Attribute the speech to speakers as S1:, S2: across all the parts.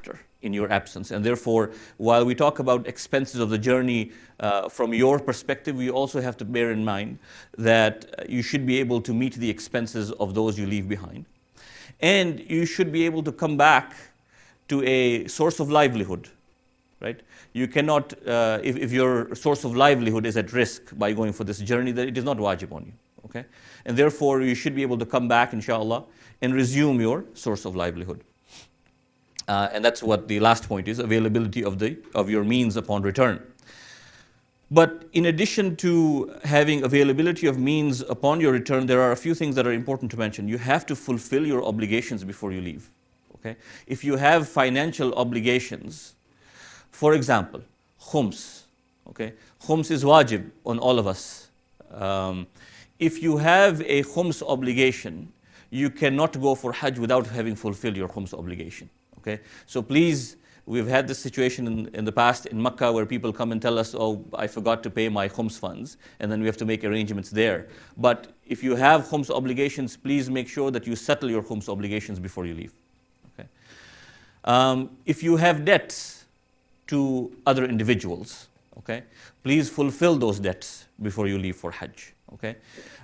S1: after in your absence. And therefore, while we talk about expenses of the journey from your perspective, we also have to bear in mind that you should be able to meet the expenses of those you leave behind. And you should be able to come back to a source of livelihood, right? You cannot, if your source of livelihood is at risk by going for this journey, then it is not wajib on you, okay? And therefore, you should be able to come back, inshallah, and resume your source of livelihood. And that's what the last point is, availability of your means upon return. But in addition to having availability of means upon your return, there are a few things that are important to mention. You have to fulfill your obligations before you leave, okay? If you have financial obligations, for example, khums, okay? Khums is wajib on all of us. If you have a khums obligation, you cannot go for Hajj without having fulfilled your khums obligation, okay? So please, we've had this situation in the past in Makkah where people come and tell us, oh, I forgot to pay my khums funds, and then we have to make arrangements there. But if you have khums obligations, please make sure that you settle your khums obligations before you leave, okay? If you have debts to other individuals, okay, please fulfill those debts before you leave for Hajj, okay?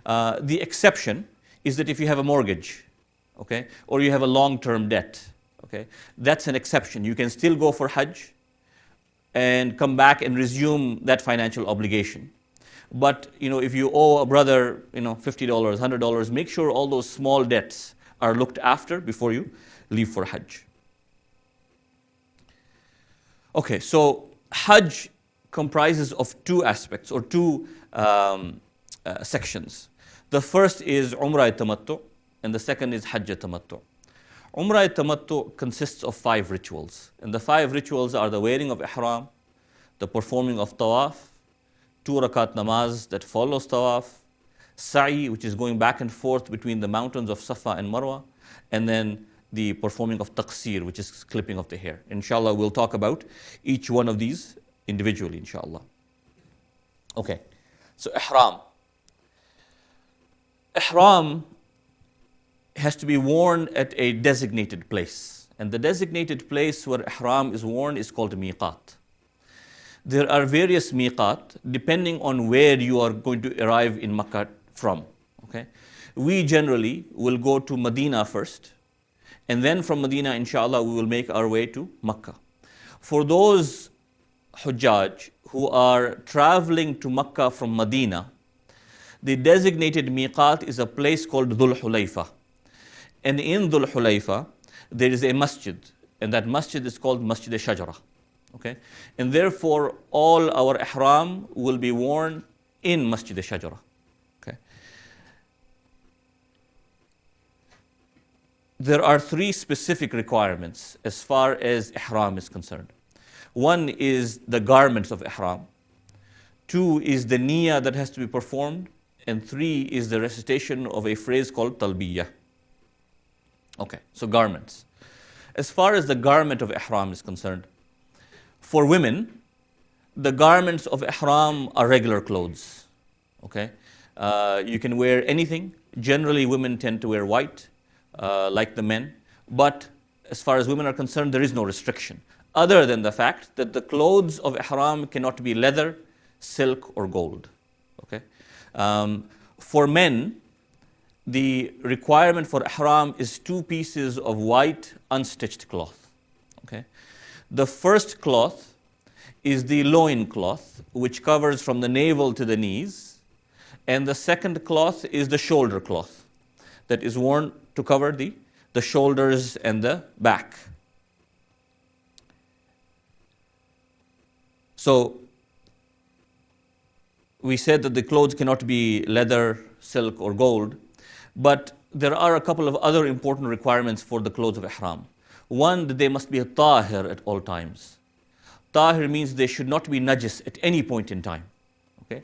S1: The exception is that if you have a mortgage, okay, or you have a long-term debt, okay, that's an exception. You can still go for Hajj and come back and resume that financial obligation. But if you owe a brother $50, $100, make sure all those small debts are looked after before you leave for Hajj. Okay, so Hajj comprises of two aspects or two sections. The first is Umrah Tamattu, and the second is Hajj Tamattu. Umrah Tamattu consists of 5 rituals, and the 5 rituals are the wearing of Ihram, the performing of Tawaf, 2 rakat namaz that follows Tawaf, Sa'i, which is going back and forth between the mountains of Safa and Marwa, and then the performing of taqsir, which is clipping of the hair. Inshallah, we'll talk about each one of these individually, inshallah. Okay, so Ihram. Ihram has to be worn at a designated place. And the designated place where Ihram is worn is called miqat. There are various miqat depending on where you are going to arrive in Makkah from, okay? We generally will go to Medina first, and then from Medina, inshallah, we will make our way to Makkah. For those Hujjaj who are traveling to Makkah from Medina, the designated miqat is a place called Dhul Hulayfa. And in Dhul Hulayfa, there is a masjid, and that masjid is called Masjid al-Shajara, okay? And therefore, all our ihram will be worn in Masjid al-Shajara, okay? There are 3 specific requirements as far as ihram is concerned. One is the garments of ihram. 2 is the niyyah that has to be performed. And 3 is the recitation of a phrase called Talbiyah. Okay, so garments. As far as the garment of ihram is concerned, for women, the garments of ihram are regular clothes, okay? You can wear anything. Generally, women tend to wear white, like the men. But as far as women are concerned, there is no restriction, other than the fact that the clothes of ihram cannot be leather, silk, or gold, okay? For men, the requirement for ihram is 2 pieces of white unstitched cloth, okay? The first cloth is the loin cloth, which covers from the navel to the knees, and the second cloth is the shoulder cloth that is worn to cover the shoulders and the back. So we said that the clothes cannot be leather, silk, or gold, but there are a couple of other important requirements for the clothes of ihram. One, that they must be tahir at all times. Tahir means they should not be najis at any point in time, okay?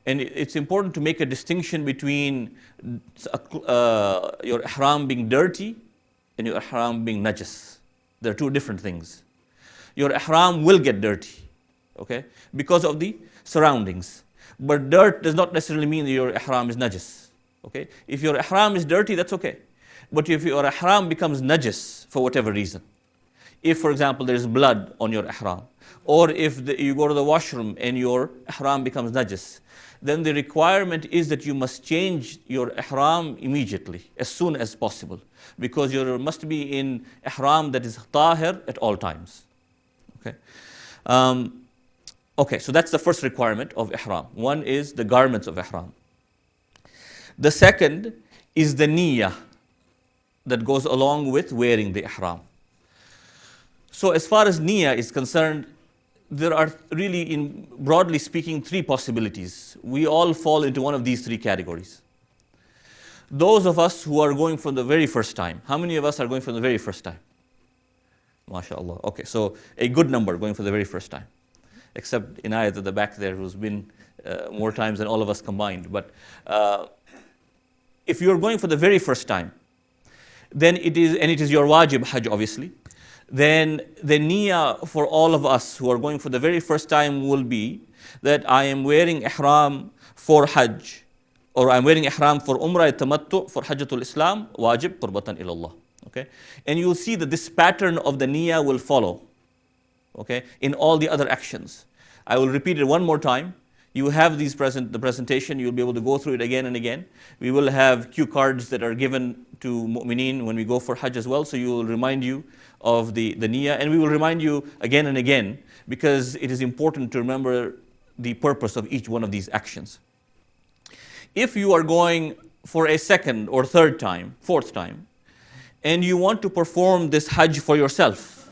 S1: And it's important to make a distinction between your ihram being dirty and your ihram being najis. They're 2 different things. Your ihram will get dirty, okay, because of the surroundings. But dirt does not necessarily mean that your ihram is najis, okay? If your ihram is dirty, that's okay. But if your ihram becomes najis for whatever reason, if, for example, there is blood on your ihram, or if you go to the washroom and your ihram becomes najis, then the requirement is that you must change your ihram immediately, as soon as possible, because you must be in ihram that is tahir at all times. Okay? Okay, so that's the first requirement of ihram. One is the garments of ihram. The second is the niyyah that goes along with wearing the ihram. So as far as niyyah is concerned, there are really, in broadly speaking, three possibilities. We all fall into one of these three categories. Those of us who are going for the very first time. How many of us are going for the very first time? MashaAllah. Okay, so a good number going for the very first time. Except Inayat at the back there, who's been more times than all of us combined. But if you're going for the very first time, then it is your wajib hajj, obviously, then the niyyah for all of us who are going for the very first time will be that I am wearing ihram for hajj, or I'm wearing ihram for umrah tamattu, for hajjatul islam, wajib qurbatan ilallah. Okay? And you'll see that this pattern of the niyyah will follow, okay, in all the other actions. I will repeat it one more time. You have the presentation, you'll be able to go through it again and again. We will have cue cards that are given to mu'mineen when we go for hajj as well, so you will remind you of the niyyah, and we will remind you again and again, because it is important to remember the purpose of each one of these actions. If you are going for a second or third time, fourth time, and you want to perform this hajj for yourself,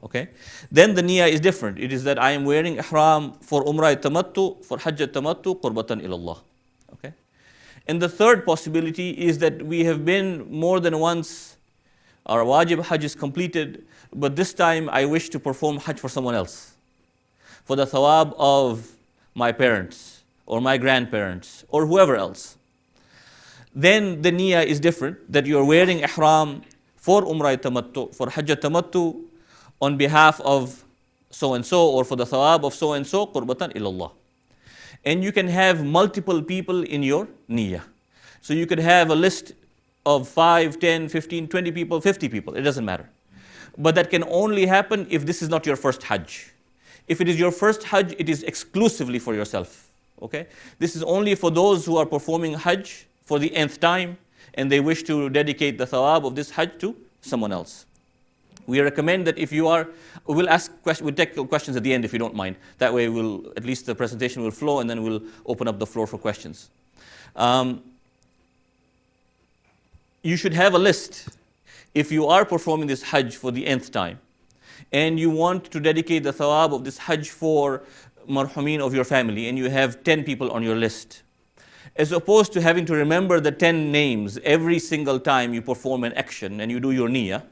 S1: okay, then the niyyah is different. It is that I am wearing ihram for umrah tamattu, for hajj tamattu, qurbatan ilallah. Okay? And the third possibility is that we have been more than once, our wajib hajj is completed, but this time I wish to perform hajj for someone else, for the thawab of my parents, or my grandparents, or whoever else. Then the niyyah is different, that you are wearing ihram for umrah tamattu, for hajj tamattu, on behalf of so-and-so, or for the thawab of so-and-so, qurbatan ilallah. And you can have multiple people in your niyyah. So you could have a list of 5, 10, 15, 20 people, 50 people, it doesn't matter. But that can only happen if this is not your first hajj. If it is your first hajj, it is exclusively for yourself. Okay? This is only for those who are performing hajj for the nth time, and they wish to dedicate the thawab of this hajj to someone else. We recommend that if you are, we'll take questions at the end if you don't mind. That way at least the presentation will flow, and then we'll open up the floor for questions. You should have a list. If you are performing this hajj for the nth time, and you want to dedicate the thawab of this hajj for marhumin of your family, and you have 10 people on your list, as opposed to having to remember the 10 names every single time you perform an action and you do your niyyah,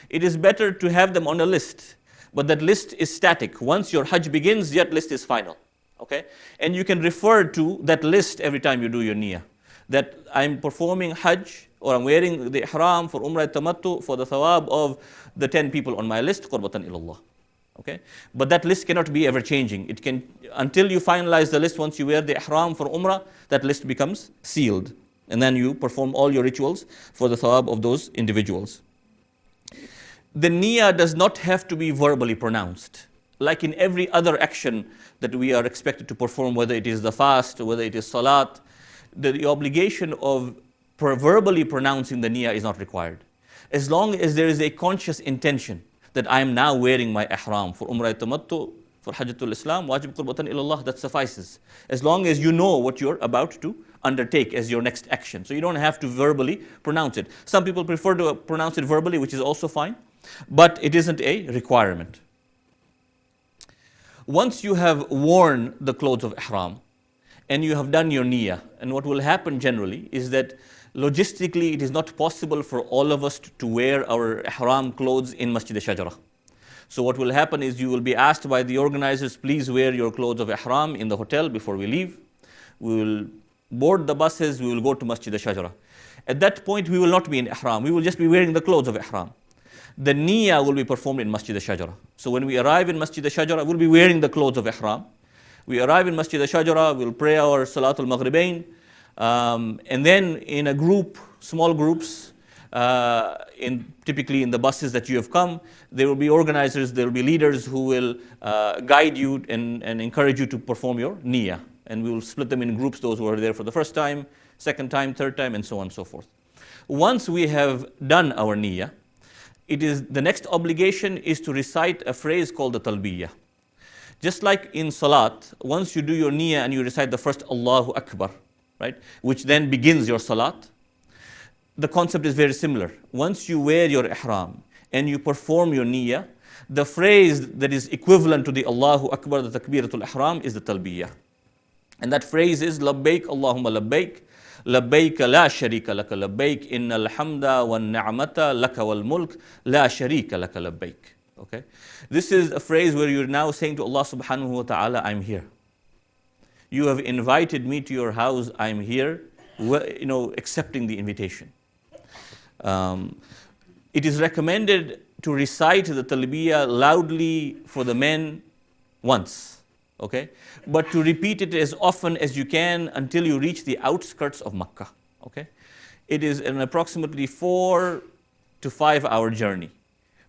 S1: it is better to have them on a list. But that list is static. Once your hajj begins, that list is final. Okay? And you can refer to that list every time you do your niyyah. That I'm performing hajj, or I'm wearing the ihram for umrah tamattu, for the thawab of the 10 people on my list, qurbatan ilallah. Okay? But that list cannot be ever changing. It can, until you finalize the list, once you wear the ihram for umrah, that list becomes sealed. And then you perform all your rituals for the thawab of those individuals. The niyyah does not have to be verbally pronounced. Like in every other action that we are expected to perform, whether it is the fast, or whether it is salat, the obligation of verbally pronouncing the niyyah is not required. As long as there is a conscious intention that I am now wearing my ihram for umrah tamattu, for hajjatul islam, wajib qurbatan ilallah, that suffices. As long as you know what you're about to undertake as your next action. So you don't have to verbally pronounce it. Some people prefer to pronounce it verbally, which is also fine, but it isn't a requirement. Once you have worn the clothes of ihram and you have done your niyyah, and what will happen generally is that logistically it is not possible for all of us to wear our ihram clothes in Masjid al-Shajara. So what will happen is you will be asked by the organizers, please wear your clothes of ihram in the hotel before we leave. We will board the buses, we will go to Masjid al-Shajara. At that point we will not be in ihram, we will just be wearing the clothes of ihram. The niyyah will be performed in Masjid al-Shajara. So when we arrive in Masjid al-Shajara, we'll be wearing the clothes of ihram. We arrive in Masjid al-Shajara, we'll pray our Salatul Maghribain, and then in a group, small groups, typically in the buses that you have come, there will be organizers, there will be leaders who will guide you and encourage you to perform your niyyah. And we will split them in groups, those who are there for the first time, second time, third time, and so on and so forth. Once we have done our niyyah, the next obligation is to recite a phrase called the Talbiyah. Just like in Salat, once you do your niyyah and you recite the first Allahu Akbar, right, which then begins your Salat, the concept is very similar. Once you wear your ihram and you perform your niyyah, the phrase that is equivalent to the Allahu Akbar, the Takbiratul Ihram, is the Talbiyah. And that phrase is Labbaik Allahumma Labbaik, Labbaik la sharika laka labbaik, innal hamda wan ni'mata laka wal mulk, la sharika laka labbaik. Okay? This is a phrase where you're now saying to Allah subhanahu wa ta'ala, I'm here. You have invited me to your house, I'm here, accepting the invitation. It is recommended to recite the Talbiyah loudly for the men once, okay? But to repeat it as often as you can until you reach the outskirts of Makkah, okay? It is an approximately 4 to 5 hour journey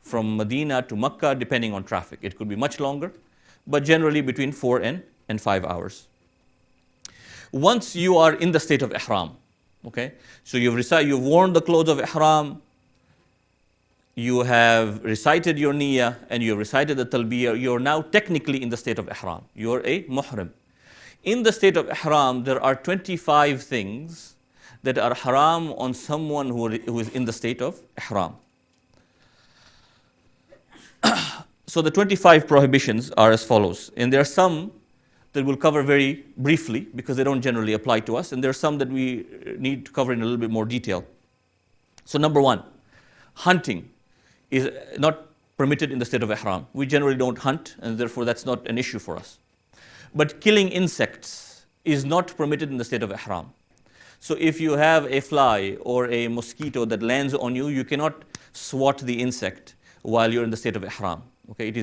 S1: from Medina to Makkah, depending on traffic. It could be much longer, but generally between 4 and 5 hours. Once you are in the state of Ihram, okay, so you've worn the clothes of Ihram, you have recited your Niyyah, and you have recited the Talbiyah, you're now technically in the state of Ihram. You're a Muhrim. In the state of Ihram, there are 25 things that are haram on someone who is in the state of Ihram. So the 25 prohibitions are as follows, and there are some that we'll cover very briefly because they don't generally apply to us, and there are some that we need to cover in a little bit more detail. So number 1, hunting is not permitted in the state of Ihram. We generally don't hunt, and therefore that's not an issue for us. But killing insects is not permitted in the state of Ihram. So if you have a fly or a mosquito that lands on you, you cannot swat the insect while you're in the state of Ihram. Okay, it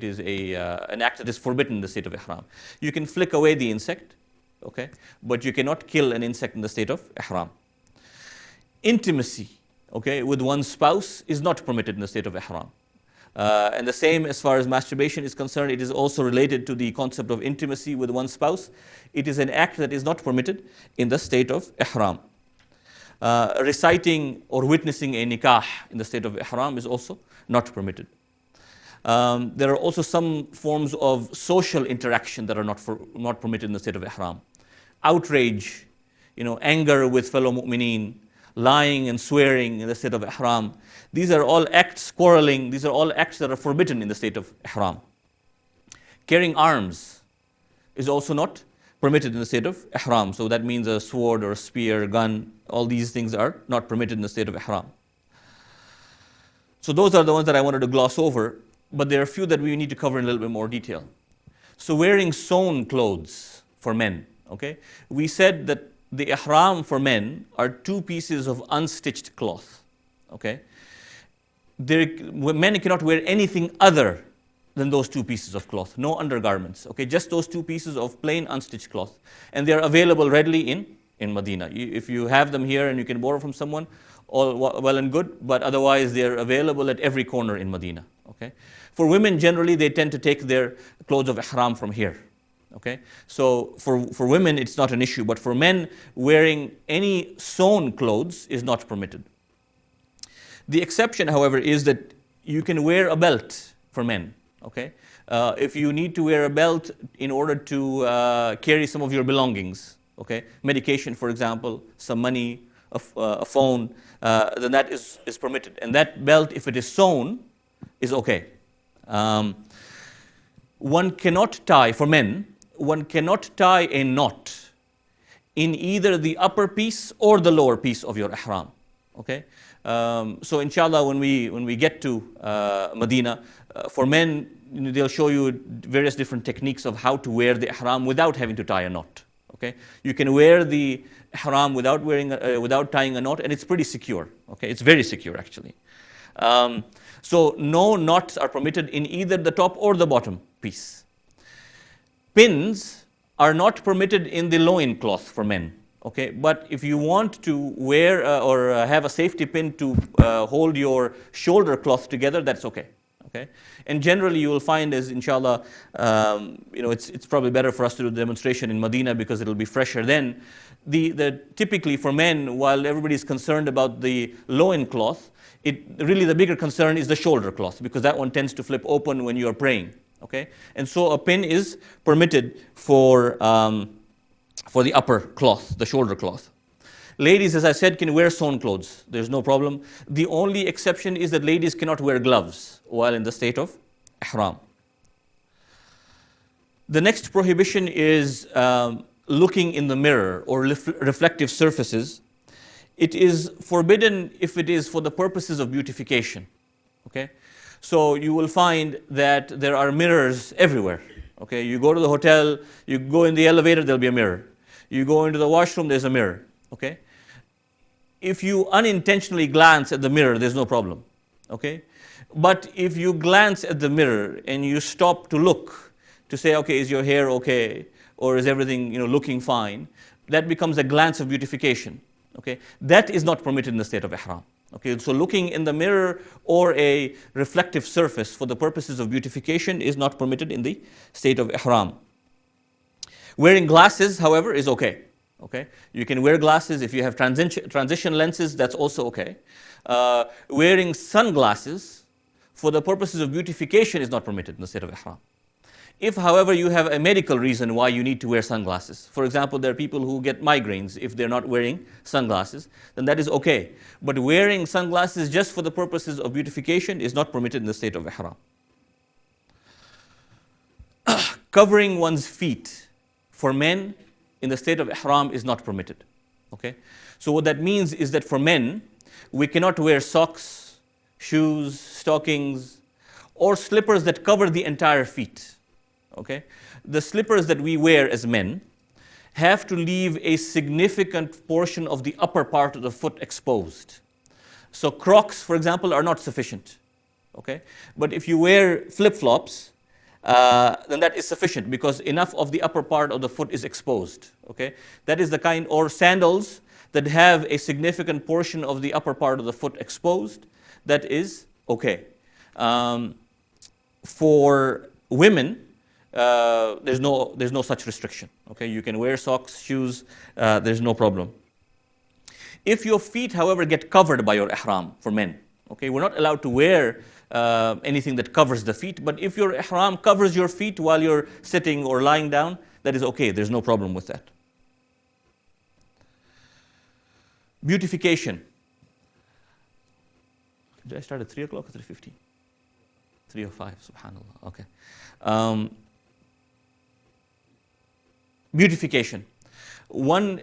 S1: is an act that is forbidden in the state of Ihram. You can flick away the insect, okay, but you cannot kill an insect in the state of Ihram. Intimacy, okay, with one's spouse is not permitted in the state of Ihram. And the same as far as masturbation is concerned, it is also related to the concept of intimacy with one's spouse. It is an act that is not permitted in the state of Ihram. Reciting or witnessing a nikah in the state of Ihram is also not permitted. There are also some forms of social interaction that are not permitted in the state of Ihram. Outrage, anger with fellow mu'mineen, lying and swearing in the state of Ihram. These are all acts, quarreling, these are all acts that are forbidden in the state of Ihram. Carrying arms is also not permitted in the state of Ihram. So that means a sword or a spear, gun, all these things are not permitted in the state of Ihram. So those are the ones that I wanted to gloss over, but there are a few that we need to cover in a little bit more detail. So wearing sewn clothes for men, okay? We said that the ihram for men are 2 pieces of unstitched cloth, okay? Men cannot wear anything other than those 2 pieces of cloth, no undergarments, okay? Just those 2 pieces of plain unstitched cloth. And they are available readily in Medina. If you have them here and you can borrow from someone, all well and good, but otherwise they are available at every corner in Medina, okay? For women, generally, they tend to take their clothes of ihram from here, okay? So for women, it's not an issue, but for men, wearing any sewn clothes is not permitted. The exception, however, is that you can wear a belt for men, okay? If you need to wear a belt in order to carry some of your belongings, okay? Medication, for example, some money, a phone, then that is permitted. And that belt, if it is sewn, is okay. One cannot tie, for men, one cannot tie a knot in either the upper piece or the lower piece of your ihram, okay? So inshallah, when we get to Medina, for men, they'll show you various different techniques of how to wear the ihram without having to tie a knot, okay? You can wear the ihram without tying a knot, and it's pretty secure, okay? It's very secure, actually. So no knots are permitted in either the top or the bottom piece. Pins are not permitted in the loin cloth for men, Okay, but if you want to wear or have a safety pin to hold your shoulder cloth together, that's okay. Okay, and generally you will find, as inshallah, it's probably better for us to do the demonstration in Medina because it'll be fresher then. Typically for men, while everybody is concerned about the loin cloth, really the bigger concern is the shoulder cloth, because that one tends to flip open when you are praying. Okay, and so a pin is permitted for the upper cloth, the shoulder cloth. Ladies, as I said, can wear sewn clothes. There's no problem. The only exception is that ladies cannot wear gloves while in the state of ihram. The next prohibition is looking in the mirror or reflective surfaces. It is forbidden if it is for the purposes of beautification. Okay, so you will find that there are mirrors everywhere. Okay, you go to the hotel, you go in the elevator, there'll be a mirror. You go into the washroom, there's a mirror. Okay, if you unintentionally glance at the mirror, there's no problem. Okay, but if you glance at the mirror and you stop to look to say, okay, is your hair okay, or is everything looking fine, that becomes a glance of beautification. Okay, that is not permitted in the state of ihram. Okay, so looking in the mirror or a reflective surface for the purposes of beautification is not permitted in the state of ihram. Wearing glasses, however, is okay. Okay, you can wear glasses if you have transition lenses. That's also okay. Wearing sunglasses for the purposes of beautification is not permitted in the state of ihram. If, however, you have a medical reason why you need to wear sunglasses, for example, there are people who get migraines if they're not wearing sunglasses, then that is okay. But wearing sunglasses just for the purposes of beautification is not permitted in the state of ihram. Covering one's feet for men in the state of ihram is not permitted. Okay? So what that means is that for men, we cannot wear socks, shoes, stockings, or slippers that cover the entire feet. Okay? The slippers that we wear as men have to leave a significant portion of the upper part of the foot exposed. So Crocs, for example, are not sufficient. Okay? But if you wear flip-flops, then that is sufficient because enough of the upper part of the foot is exposed. Okay? That is the kind, or sandals that have a significant portion of the upper part of the foot exposed, that is okay. For women, there's no such restriction. Okay, you can wear socks, shoes, there's no problem. If your feet, however, get covered by your ihram for men, okay, we're not allowed to wear anything that covers the feet, but if your ihram covers your feet while you're sitting or lying down, that is okay, there's no problem with that. Beautification. Did I start at 3 o'clock or 3:15? 3:05, subhanAllah, okay. Beautification. One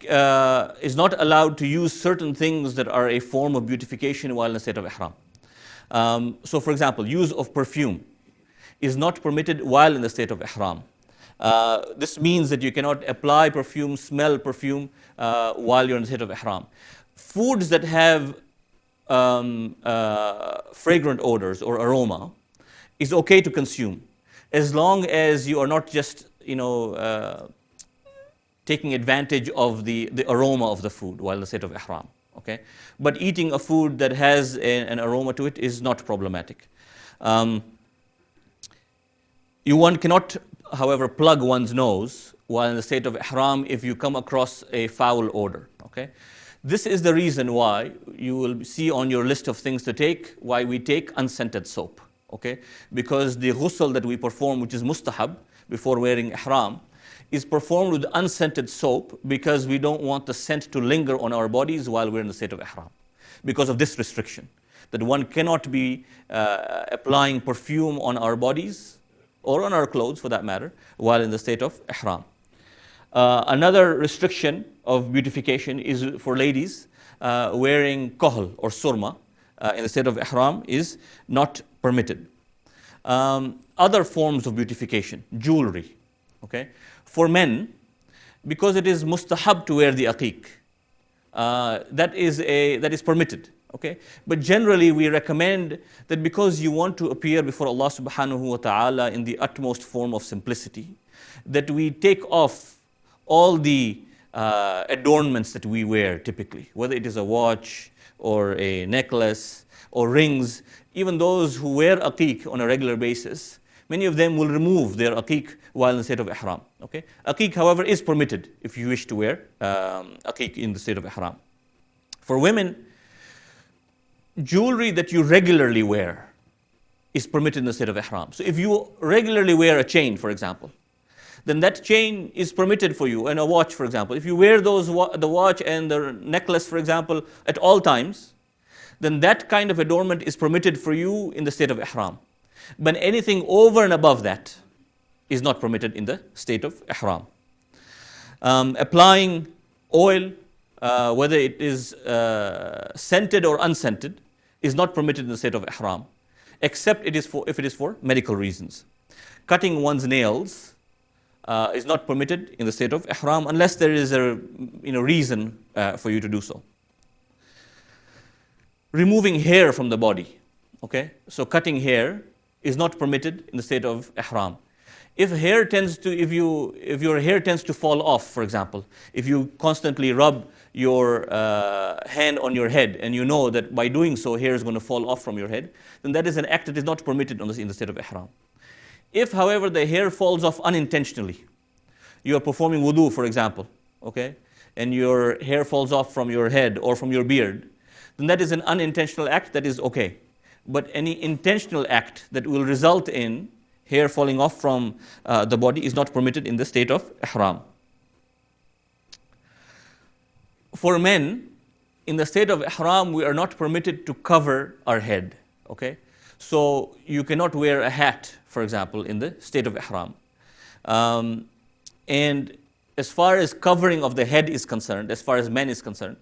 S1: is not allowed to use certain things that are a form of beautification while in a state of ihram. So for example, use of perfume is not permitted while in the state of ihram. This means that you cannot apply perfume, smell perfume while you're in the state of ihram. Foods that have fragrant odors or aroma is okay to consume as long as you are not just taking advantage of the aroma of the food while in the state of ihram. Okay, but eating a food that has an aroma to it is not problematic. One cannot, however, plug one's nose while in the state of ihram if you come across a foul odor. Okay, this is the reason why you will see on your list of things to take why we take unscented soap. Okay, because the ghusl that we perform, which is mustahab before wearing ihram, is performed with unscented soap because we don't want the scent to linger on our bodies while we're in the state of ihram. Because of this restriction, that one cannot be applying perfume on our bodies or on our clothes for that matter while in the state of ihram. Another restriction of beautification is for ladies wearing kohl or surma in the state of ihram is not permitted. Other forms of beautification, jewelry. Okay, for men, because it is mustahab to wear the aqiq, that is permitted. Okay, but generally we recommend that because you want to appear before Allah subhanahu wa ta'ala in the utmost form of simplicity, that we take off all the adornments that we wear typically, whether it is a watch or a necklace or rings. Even those who wear aqiq on a regular basis, many of them will remove their aqiq while in the state of ihram. Okay? Aqiq, however, is permitted if you wish to wear aqiq in the state of ihram. For women, jewelry that you regularly wear is permitted in the state of ihram. So if you regularly wear a chain, for example, then that chain is permitted for you, and a watch, for example. If you wear the watch and the necklace, for example, at all times, then that kind of adornment is permitted for you in the state of ihram. But anything over and above that is not permitted in the state of ihram. Applying oil, whether it is scented or unscented, is not permitted in the state of ihram, except if it is for medical reasons. Cutting one's nails is not permitted in the state of ihram unless there is a reason for you to do so. Removing hair from the body, okay? So cutting hair is not permitted in the state of ihram. If your hair tends to fall off, for example, if you constantly rub your hand on your head and you know that by doing so hair is going to fall off from your head, then that is an act that is not permitted in the state of ihram. If, however, the hair falls off unintentionally, you are performing wudu, for example, okay, and your hair falls off from your head or from your beard, then that is an unintentional act that is okay. But any intentional act that will result in hair falling off from the body is not permitted in the state of ihram. For men, in the state of ihram, we are not permitted to cover our head, okay? So you cannot wear a hat, for example, in the state of ihram. And as far as covering of the head is concerned, as far as men is concerned,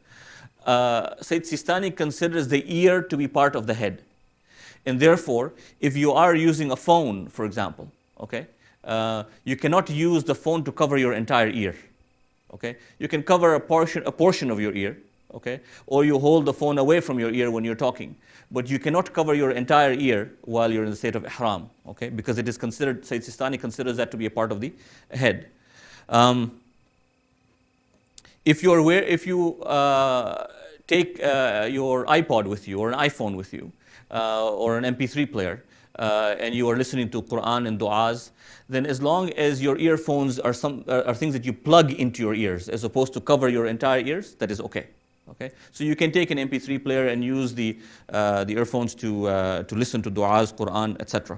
S1: Sayyid Sistani considers the ear to be part of the head. And therefore, if you are using a phone, for example, okay, you cannot use the phone to cover your entire ear. Okay, you can cover a portion of your ear, okay, or you hold the phone away from your ear when you're talking, but you cannot cover your entire ear while you're in the state of ihram, okay, because it is considered, Sayyid Sistani considers that to be a part of the head. If you take your iPod with you or an iPhone with you or an MP3 player and you are listening to Quran and du'as, then as long as your earphones are things that you plug into your ears as opposed to cover your entire ears, that is okay. Okay, so you can take an MP3 player and use the earphones to listen to du'as, Quran, etc.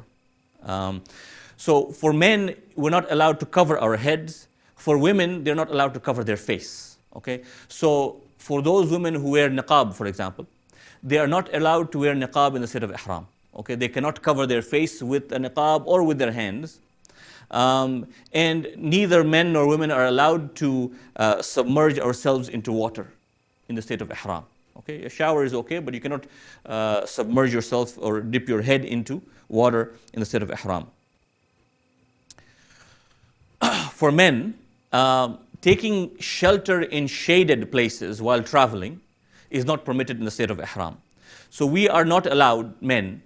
S1: So for men, we're not allowed to cover our heads. For women, they're not allowed to cover their face. Okay, so for those women who wear niqab, for example, they are not allowed to wear niqab in the state of ihram. Okay, they cannot cover their face with a niqab or with their hands. And neither men nor women are allowed to submerge ourselves into water in the state of ihram. Okay, a shower is okay, but you cannot submerge yourself or dip your head into water in the state of ihram. For men, taking shelter in shaded places while traveling is not permitted in the state of ihram. So we are not allowed, men,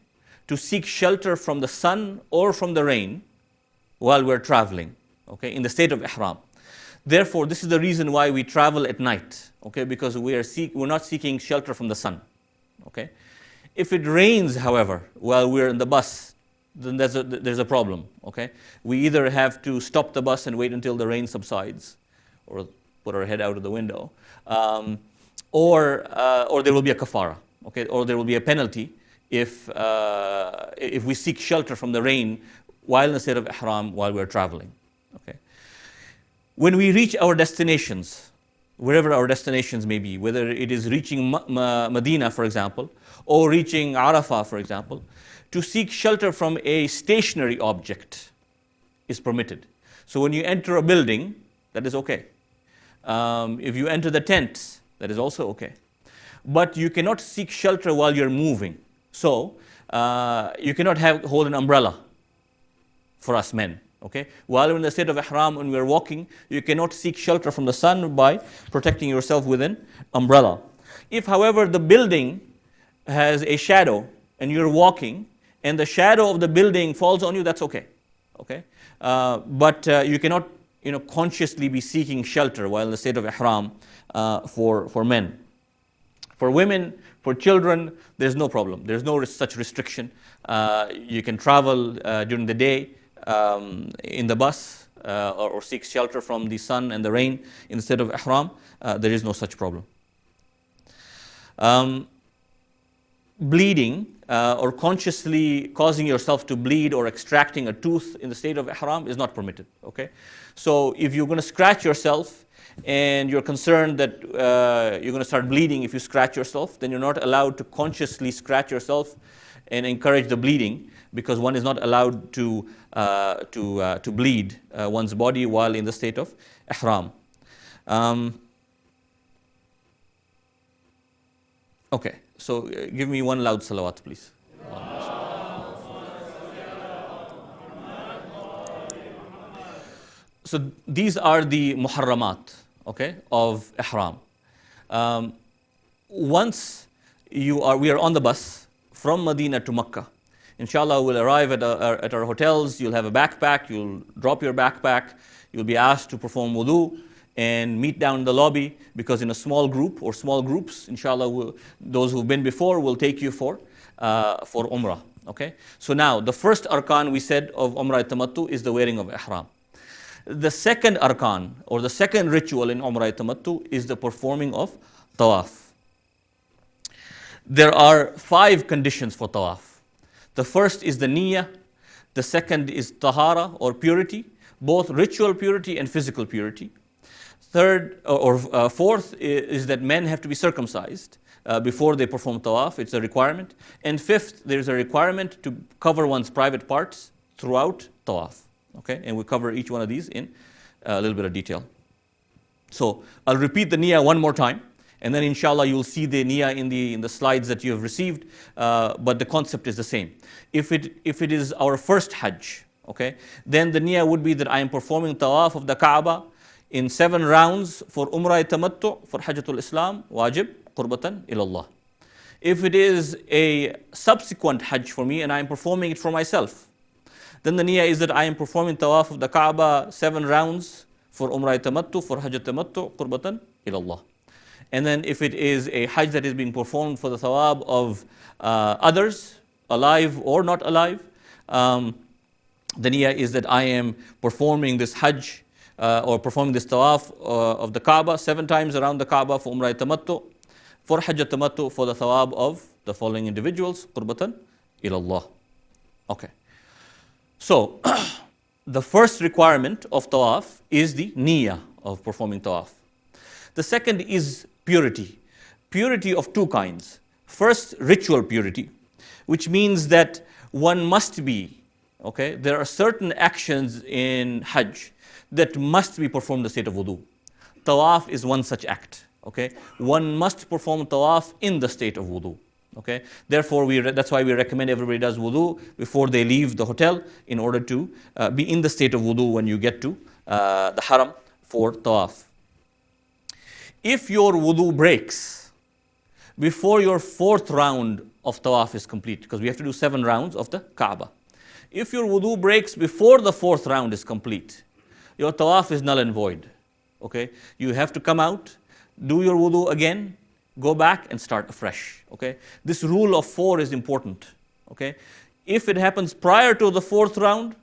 S1: to seek shelter from the sun or from the rain while we're traveling, okay, in the state of ihram. Therefore, this is the reason why we travel at night, okay, because we're not seeking shelter from the sun, okay. If it rains, however, while we're in the bus, then there's a problem, okay. We either have to stop the bus and wait until the rain subsides, or put our head out of the window, or there will be a kafara, okay, or there will be a penalty if we seek shelter from the rain while in the state of ihram while we're traveling, okay. When we reach our destinations, wherever our destinations may be, whether it is reaching Medina, for example, or reaching Arafah, for example, to seek shelter from a stationary object is permitted. So when you enter a building, that is okay. If you enter the tent, that is also okay. But you cannot seek shelter while you're moving. So you cannot hold an umbrella for us men. Okay? While we're in the state of ihram, when we're walking, you cannot seek shelter from the sun by protecting yourself with an umbrella. If, however, the building has a shadow and you're walking and the shadow of the building falls on you, that's okay. Okay? But you cannot consciously be seeking shelter while in the state of ihram for men. For women, for children, there's no problem. There's no such restriction. You can travel during the day in the bus or seek shelter from the sun and the rain in the state of ihram. There is no such problem. Bleeding or consciously causing yourself to bleed or extracting a tooth in the state of ihram is not permitted. Okay, so if you're going to scratch yourself and you're concerned that you're going to start bleeding if you scratch yourself, then you're not allowed to consciously scratch yourself and encourage the bleeding, because one is not allowed to bleed one's body while in the state of ihram. Okay, so give me one loud salawat, please. So these are the muharramat, okay, of ihram. Once we are on the bus from Medina to Makkah, inshallah we'll arrive at our hotels. You'll have a backpack. You'll drop your backpack. You'll be asked to perform wudu and meet down in the lobby, because in a small group or small groups, inshallah, those who've been before will take you for Umrah. Okay. So now the first arkan we said of Umrah Tamattu is the wearing of ihram. The second arkan or the second ritual in Umrah Tamattu is the performing of Tawaf. There are 5 conditions for Tawaf. The first is the Niyyah. The second is Tahara or purity, both ritual purity and physical purity. Third or fourth is that men have to be circumcised before they perform Tawaf. It's a requirement. And fifth, there's a requirement to cover one's private parts throughout Tawaf. Okay, and we'll cover each one of these in a little bit of detail. So I'll repeat the Niyyah one more time, and then inshallah you'll see the Niyyah in the slides that you have received, but the concept is the same. If it is our first Hajj, okay, then the Niyyah would be that I am performing Tawaf of the Kaaba in 7 rounds for Umrah Tamattu, for Hajjatul Islam, wajib, qurbatan ilallah. If it is a subsequent Hajj for me and I am performing it for myself, then the Niyyah is that I am performing Tawaf of the Kaaba 7 rounds for Umrah Tamattu, for Hajj Tamattu, qurbatan ilallah. And then if it is a Hajj that is being performed for the thawab of others, alive or not alive, the Niyyah is that I am performing this Hajj or performing this Tawaf of the Kaaba 7 times around the Kaaba for Umrah Tamattu, for Hajj Tamattu, for the thawab of the following individuals, qurbatan ilallah. Okay. So, the first requirement of Tawaf is the Niyyah of performing Tawaf. The second is purity. Purity of 2 kinds. First, ritual purity, which means that one must be, okay, there are certain actions in Hajj that must be performed in the state of wudu. Tawaf is one such act. Okay, one must perform tawaf in the state of wudu. Okay, therefore that's why we recommend everybody does wudu before they leave the hotel, in order to be in the state of wudu when you get to the haram for tawaf. If your wudu breaks before your 4th round of tawaf is complete, because we have to do 7 rounds of the Kaaba. If your wudu breaks before the 4th round is complete, your tawaf is null and void. Okay, you have to come out, do your wudu again, go back and start afresh. Okay, this rule of 4 is important. Okay, if it happens prior to the 4th round,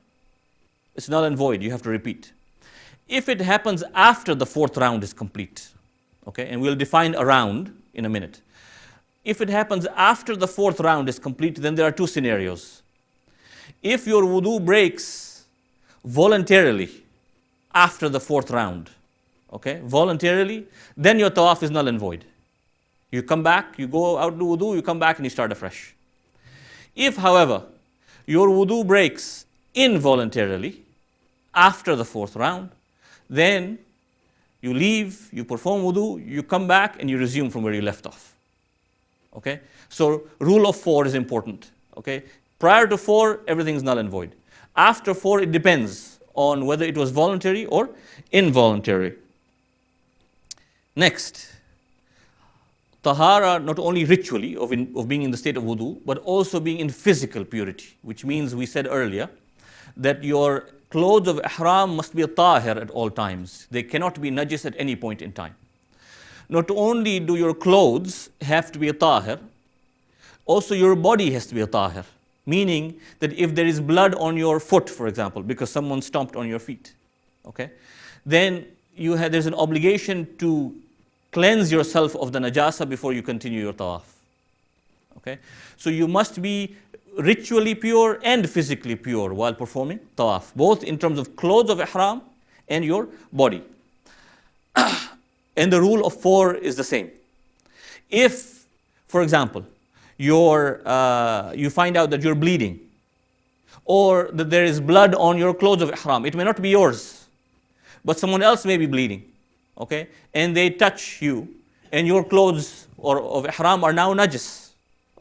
S1: it's null and void. You have to repeat. If it happens after the 4th round is complete, okay, and we'll define a round in a minute. If it happens after the 4th round is complete, then there are 2 scenarios. If your wudu breaks voluntarily after the 4th round, okay, voluntarily, then your tawaf is null and void. You come back, you go out do wudu, you come back and you start afresh. If, however, your wudu breaks involuntarily after the 4th round, then you leave, you perform wudu, you come back and you resume from where you left off. Okay, so rule of 4 is important. Okay, prior to 4, everything is null and void. After 4, it depends on whether it was voluntary or involuntary. Next, tahara, not only ritually of being in the state of wudu, but also being in physical purity, which means we said earlier that your clothes of ihram must be tahir at all times. They cannot be najis at any point in time. Not only do your clothes have to be tahir, also your body has to be tahir. Meaning that if there is blood on your foot, for example, because someone stomped on your feet, okay, then there's an obligation to cleanse yourself of the najasa before you continue your tawaf. Okay, so you must be ritually pure and physically pure while performing tawaf, both in terms of clothes of ihram and your body. And the rule of 4 is the same. If, for example, you find out that you're bleeding, or that there is blood on your clothes of ihram, it may not be yours, but someone else may be bleeding, okay, and they touch you, and your clothes of ihram are now najis,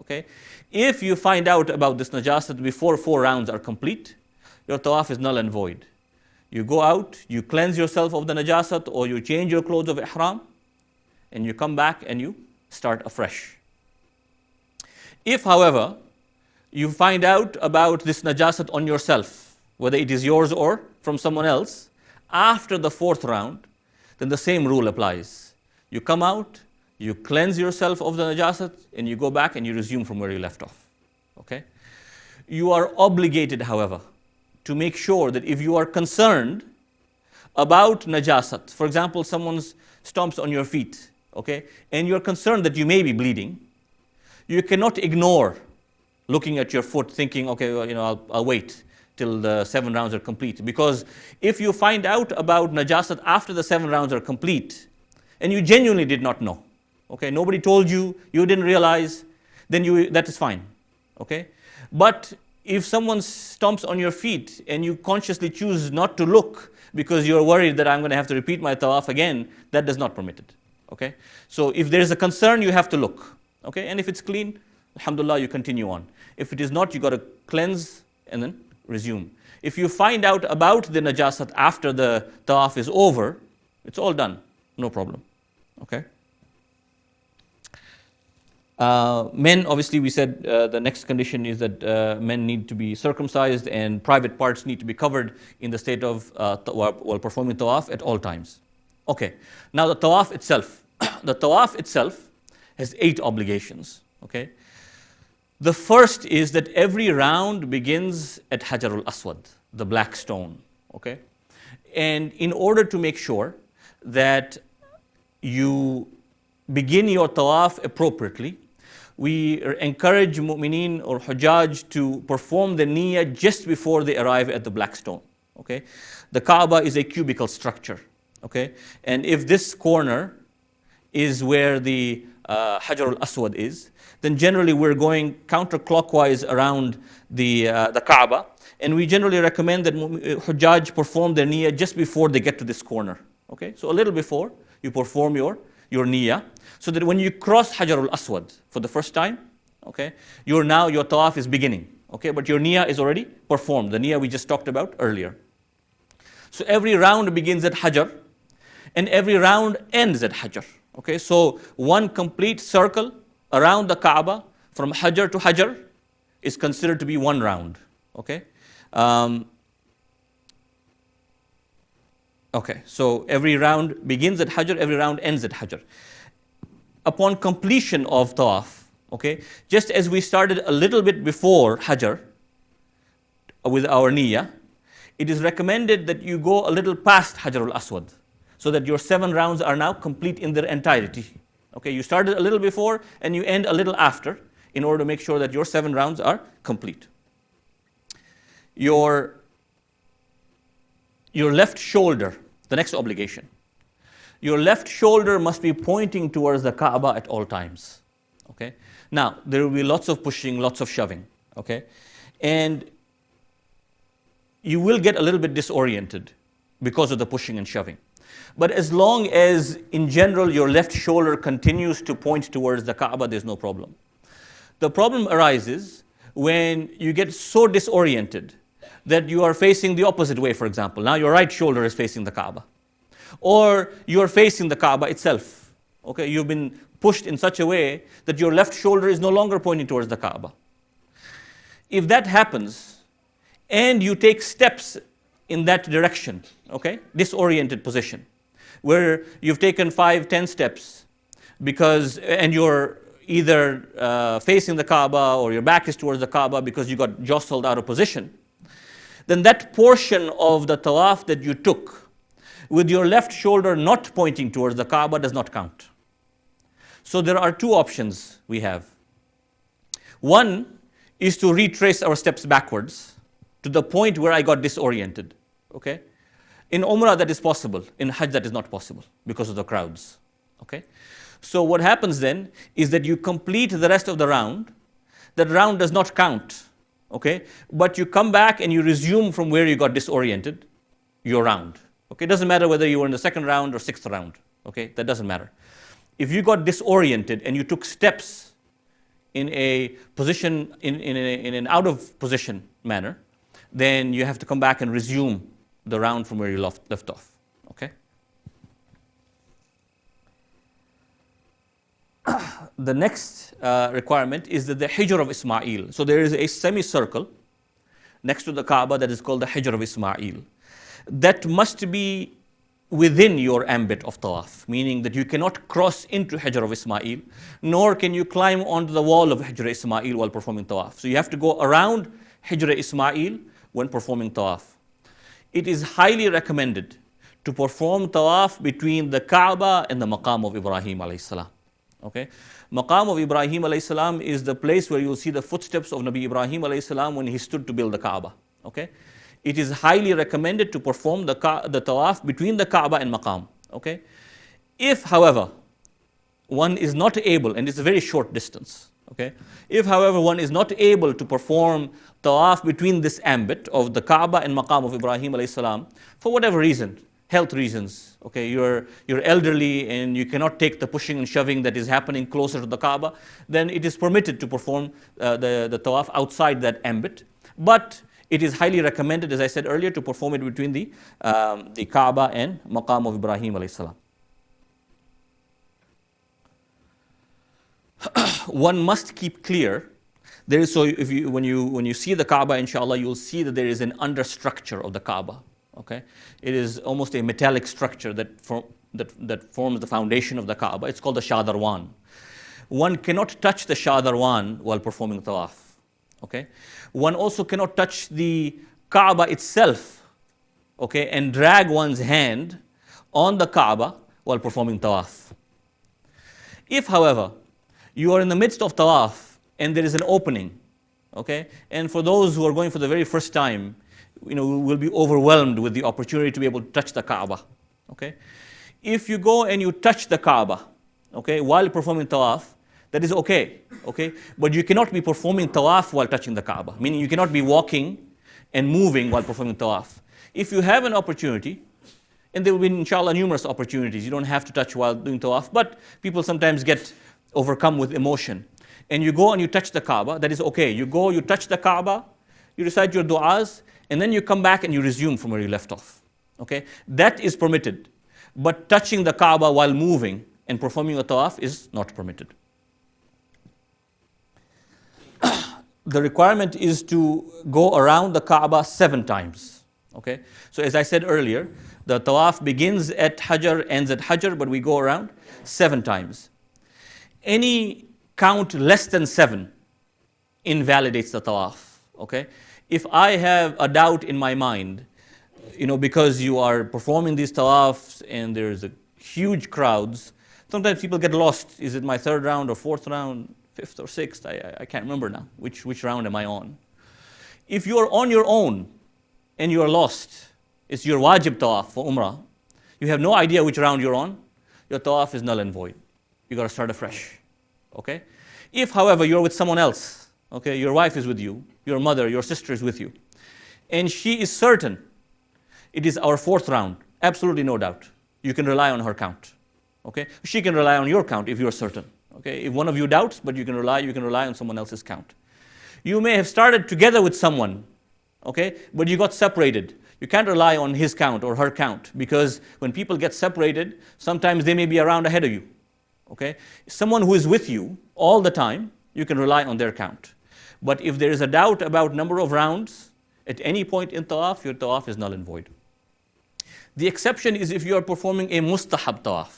S1: okay. If you find out about this najasat before 4 rounds are complete, your tawaf is null and void. You go out, you cleanse yourself of the najasat, or you change your clothes of ihram, and you come back and you start afresh. If, however, you find out about this najasat on yourself, whether it is yours or from someone else, after the 4th round, then the same rule applies. You come out, you cleanse yourself of the najasat, and you go back and you resume from where you left off. Okay? You are obligated, however, to make sure that if you are concerned about najasat, for example, someone stomps on your feet, okay, and you're concerned that you may be bleeding, you cannot ignore looking at your foot thinking, okay, well, I'll wait till the 7 rounds are complete. Because if you find out about najasat after the 7 rounds are complete, and you genuinely did not know, okay, nobody told you, you didn't realize, then that is fine, okay? But if someone stomps on your feet and you consciously choose not to look because you're worried that I'm going to have to repeat my tawaf again, that does not permit it, okay? So if there's a concern, you have to look, okay? And if it's clean, alhamdulillah, you continue on. If it is not, you got to cleanse and then resume. If you find out about the najasat after the tawaf is over, it's all done, no problem, okay? Men, obviously, we said the next condition is that men need to be circumcised and private parts need to be covered in the state of while performing tawaf at all times. Okay, now the tawaf itself. The tawaf itself has 8 obligations. Okay, the first is that every round begins at Hajarul Aswad, the black stone. Okay, and in order to make sure that you begin your tawaf appropriately, we encourage mu'mineen or hujjaj to perform the niyyah just before they arrive at the black stone. Okay, the Kaaba is a cubical structure. Okay, and if this corner is where the Hajar al-Aswad is, then generally we're going counterclockwise around the Kaaba, and we generally recommend that hujjaj perform their niyyah just before they get to this corner. Okay, so a little before you perform your niyyah, so that when you cross Hajar al-Aswad for the first time, okay, your tawaf is beginning, okay, but your niyyah is already performed, the niyyah we just talked about earlier. So every round begins at Hajar, and every round ends at Hajar, okay, so one complete circle around the Kaaba from Hajar to Hajar is considered to be one round, okay. Okay, so every round begins at Hajar, every round ends at Hajar. Upon completion of Tawaf, okay, just as we started a little bit before Hajar with our niyyah, it is recommended that you go a little past Hajar al-Aswad so that your 7 rounds are now complete in their entirety. Okay, you started a little before and you end a little after in order to make sure that your 7 rounds are complete. Your left shoulder, the next obligation. Your left shoulder must be pointing towards the Kaaba at all times. Okay? Now, there will be lots of pushing, lots of shoving. Okay? And you will get a little bit disoriented because of the pushing and shoving. But as long as, in general, your left shoulder continues to point towards the Kaaba, there's no problem. The problem arises when you get so disoriented that you are facing the opposite way, for example. Now your right shoulder is facing the Kaaba. Or you are facing the Kaaba itself. Okay, you've been pushed in such a way that your left shoulder is no longer pointing towards the Kaaba. If that happens, and you take steps in that direction, okay? Disoriented position, where you've taken 5, 10 steps and you're either facing the Kaaba or your back is towards the Kaaba because you got jostled out of position, then that portion of the tawaf that you took with your left shoulder not pointing towards the Kaaba does not count. So there are two options we have. One is to retrace our steps backwards to the point where I got disoriented, okay? In Umrah that is possible, in Hajj that is not possible because of the crowds, okay? So what happens then is that you complete the rest of the round. That round does not count, okay? But you come back and you resume from where you got disoriented, your round, okay? It doesn't matter whether you were in the second round or sixth round, okay? That doesn't matter. If you got disoriented and you took steps in a position, in an out of position manner, then you have to come back and resume the round from where you left off, okay? The next requirement is the Hijr of Ismail. So there is a semicircle next to the Kaaba that is called the Hijr of Ismail. That must be within your ambit of tawaf, meaning that you cannot cross into Hijr of Ismail, nor can you climb onto the wall of Hijr Ismail while performing tawaf. So you have to go around Hijr Ismail when performing tawaf. It is highly recommended to perform tawaf between the Kaaba and the Maqam of Ibrahim alayhi salam. Okay? Maqam of Ibrahim alayhi salam is the place where you'll see the footsteps of Nabi Ibrahim alayhi salam when he stood to build the Kaaba. Okay? It is highly recommended to perform the tawaf between the Kaaba and Maqam. Okay? If, however, one is not able, and it's a very short distance, okay? If, however, one is not able to perform tawaf between this ambit of the Kaaba and Maqam of Ibrahim alayhi salam, for whatever reason, health reasons, okay, you're elderly and you cannot take the pushing and shoving that is happening closer to the Kaaba, then it is permitted to perform the tawaf outside that ambit. But it is highly recommended, as I said earlier, to perform it between the Kaaba and Maqam of Ibrahim alayhi salam. One must keep clear. There is, so if you when you see the Kaaba, inshallah, you'll see that there is an understructure of the Kaaba. Okay, it is almost a metallic structure that forms the foundation of the Kaaba. It's called the Shadarwan. One cannot touch the Shadarwan while performing tawaf. Okay, one also cannot touch the Kaaba itself, okay, and drag one's hand on the Kaaba while performing tawaf. If, however, you are in the midst of tawaf and there is an opening, okay, and for those who are going for the very first time, will be overwhelmed with the opportunity to be able to touch the Kaaba, okay. If you go and you touch the Kaaba, okay, while performing tawaf, that is okay, but you cannot be performing tawaf while touching the Kaaba, meaning you cannot be walking and moving while performing tawaf. If you have an opportunity, and there will be, inshallah, numerous opportunities, you don't have to touch while doing tawaf, but people sometimes get overcome with emotion, and you go and you touch the Kaaba, that is okay. You go, you touch the Kaaba, you recite your du'as, and then you come back and you resume from where you left off, okay? That is permitted, but touching the Kaaba while moving and performing a tawaf is not permitted. The requirement is to go around the Kaaba 7 times. Okay? So as I said earlier, the tawaf begins at Hajar, ends at Hajar, but we go around 7 times. Any count less than 7 invalidates the tawaf. Okay? If I have a doubt in my mind, because you are performing these tawafs and there's a huge crowds, sometimes people get lost. Is it my 3rd round or 4th round? 5th or 6th, I can't remember now. Which round am I on? If you are on your own and you are lost, it's your wajib tawaf for Umrah. You have no idea which round you're on. Your tawaf is null and void. You got to start afresh. Okay? If, however, you're with someone else, okay, your wife is with you, your mother, your sister is with you, and she is certain it is our 4th round, absolutely no doubt. You can rely on her count. Okay? She can rely on your count if you're certain. Okay, if one of you doubts, but you can rely on someone else's count. You may have started together with someone, okay, but you got separated. You can't rely on his count or her count, because when people get separated, sometimes they may be around ahead of you. Okay, someone who is with you all the time, you can rely on their count. But if there is a doubt about number of rounds, At any point in tawaf, your tawaf is null and void. The exception is if you are performing a mustahab tawaf.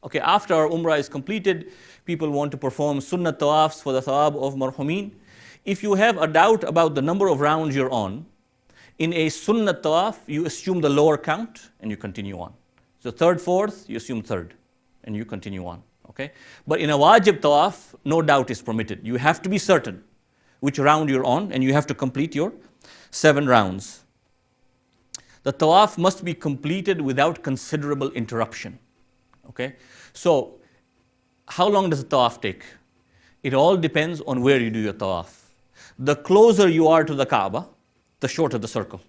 S1: Okay, after our umrah is completed, people want to perform sunnah tawafs for the thawab of marhumin. If you have a doubt about the number of rounds you're on, in a sunnah tawaf, you assume the lower count and you continue on. So third, fourth, you assume third and you continue on. Okay? But in a wajib tawaf, no doubt is permitted. You have to be certain which round you're on and you have to complete your 7 rounds. The tawaf must be completed without considerable interruption. Okay? So, how long does the tawaf take? It all depends on where you do your tawaf. The closer you are to the Kaaba, the shorter the circle.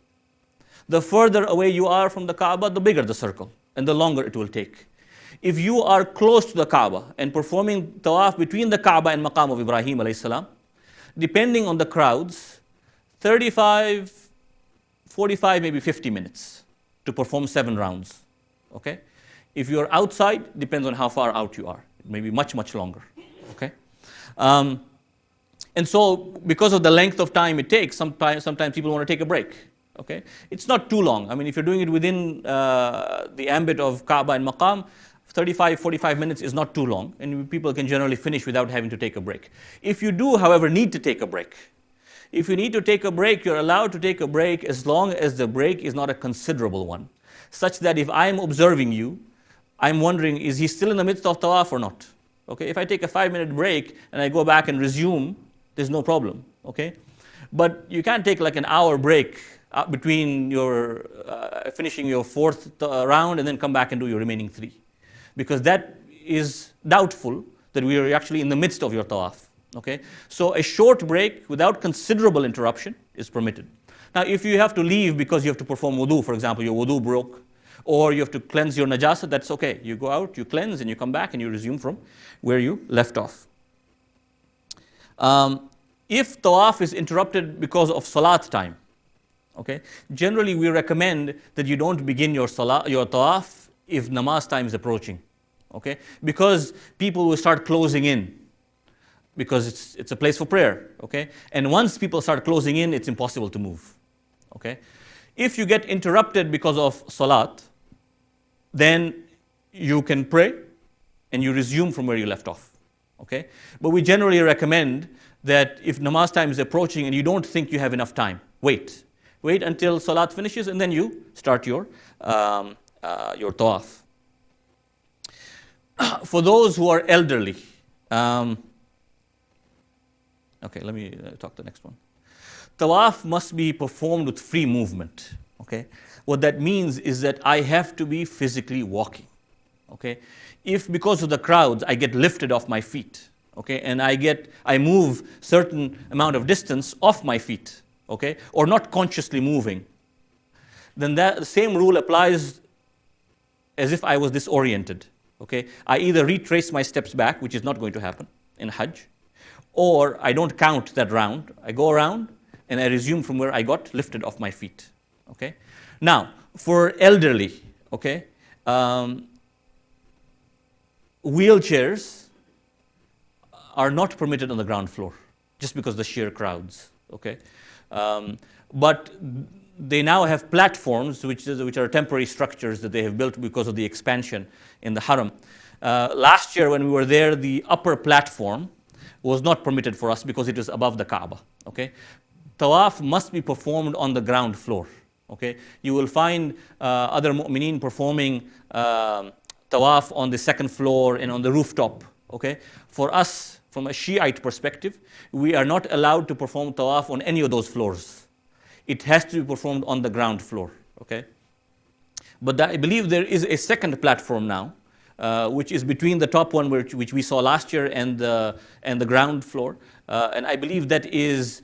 S1: The further away you are from the Kaaba, the bigger the circle, and the longer it will take. If you are close to the Kaaba and performing tawaf between the Kaaba and Maqam of Ibrahim alayhi salam, depending on the crowds, 35, 45, maybe 50 minutes to perform 7 rounds. Okay? If you're outside, depends on how far out you are. It may be much, much longer. Okay? And so, because of the length of time it takes, sometimes people want to take a break. Okay? It's not too long. I mean, if you're doing it within the ambit of Kaaba and Maqam, 35, 45 minutes is not too long, and people can generally finish without having to take a break. If you do, however, need to take a break, if you need to take a break, you're allowed to take a break as long as the break is not a considerable one, such that if I'm observing you, I'm wondering, is he still in the midst of tawaf or not? Okay, if I take a 5-minute break and I go back and resume, there's no problem. Okay, but you can't take like an hour break between your finishing your 4th round and then come back and do your remaining 3, because that is doubtful that we are actually in the midst of your tawaf. Okay, so a short break without considerable interruption is permitted. Now, if you have to leave because you have to perform wudu, for example, your wudu broke, or you have to cleanse your najasa, that's okay. You go out, you cleanse, and you come back and you resume from where you left off. If tawaf is interrupted because of salat time, okay, generally we recommend that you don't begin your tawaf if namaz time is approaching, okay, because people will start closing in, because it's a place for prayer, okay, and once people start closing in, it's impossible to move, okay. If you get interrupted because of salat, then you can pray and you resume from where you left off, okay. But we generally recommend that if namaz time is approaching and you don't think you have enough time, wait until salat finishes and then you start your tawaf. For those who are elderly, okay, let me talk the next one. Tawaf must be performed with free movement. Okay, what that means is that I have to be physically walking. Okay, if because of the crowds I get lifted off my feet, okay, and I move certain amount of distance off my feet, okay, or not consciously moving, then the same rule applies as if I was disoriented. Okay, I either retrace my steps back, which is not going to happen in Hajj, or I don't count that round. I go around and I resume from where I got lifted off my feet. Okay, now for elderly, okay, wheelchairs are not permitted on the ground floor just because of the sheer crowds. Okay, but they now have platforms which are temporary structures that they have built because of the expansion in the Haram. Last year when we were there, the upper platform was not permitted for us because it was above the Kaaba. Okay, Tawaf must be performed on the ground floor. Okay, you will find other mu'mineen performing Tawaf on the 2nd floor and on the rooftop. Okay, for us, from a Shiite perspective, we are not allowed to perform Tawaf on any of those floors. It has to be performed on the ground floor. Okay, but I believe there is a 2nd platform now, which is between the top one, which we saw last year, and the ground floor, and I believe that is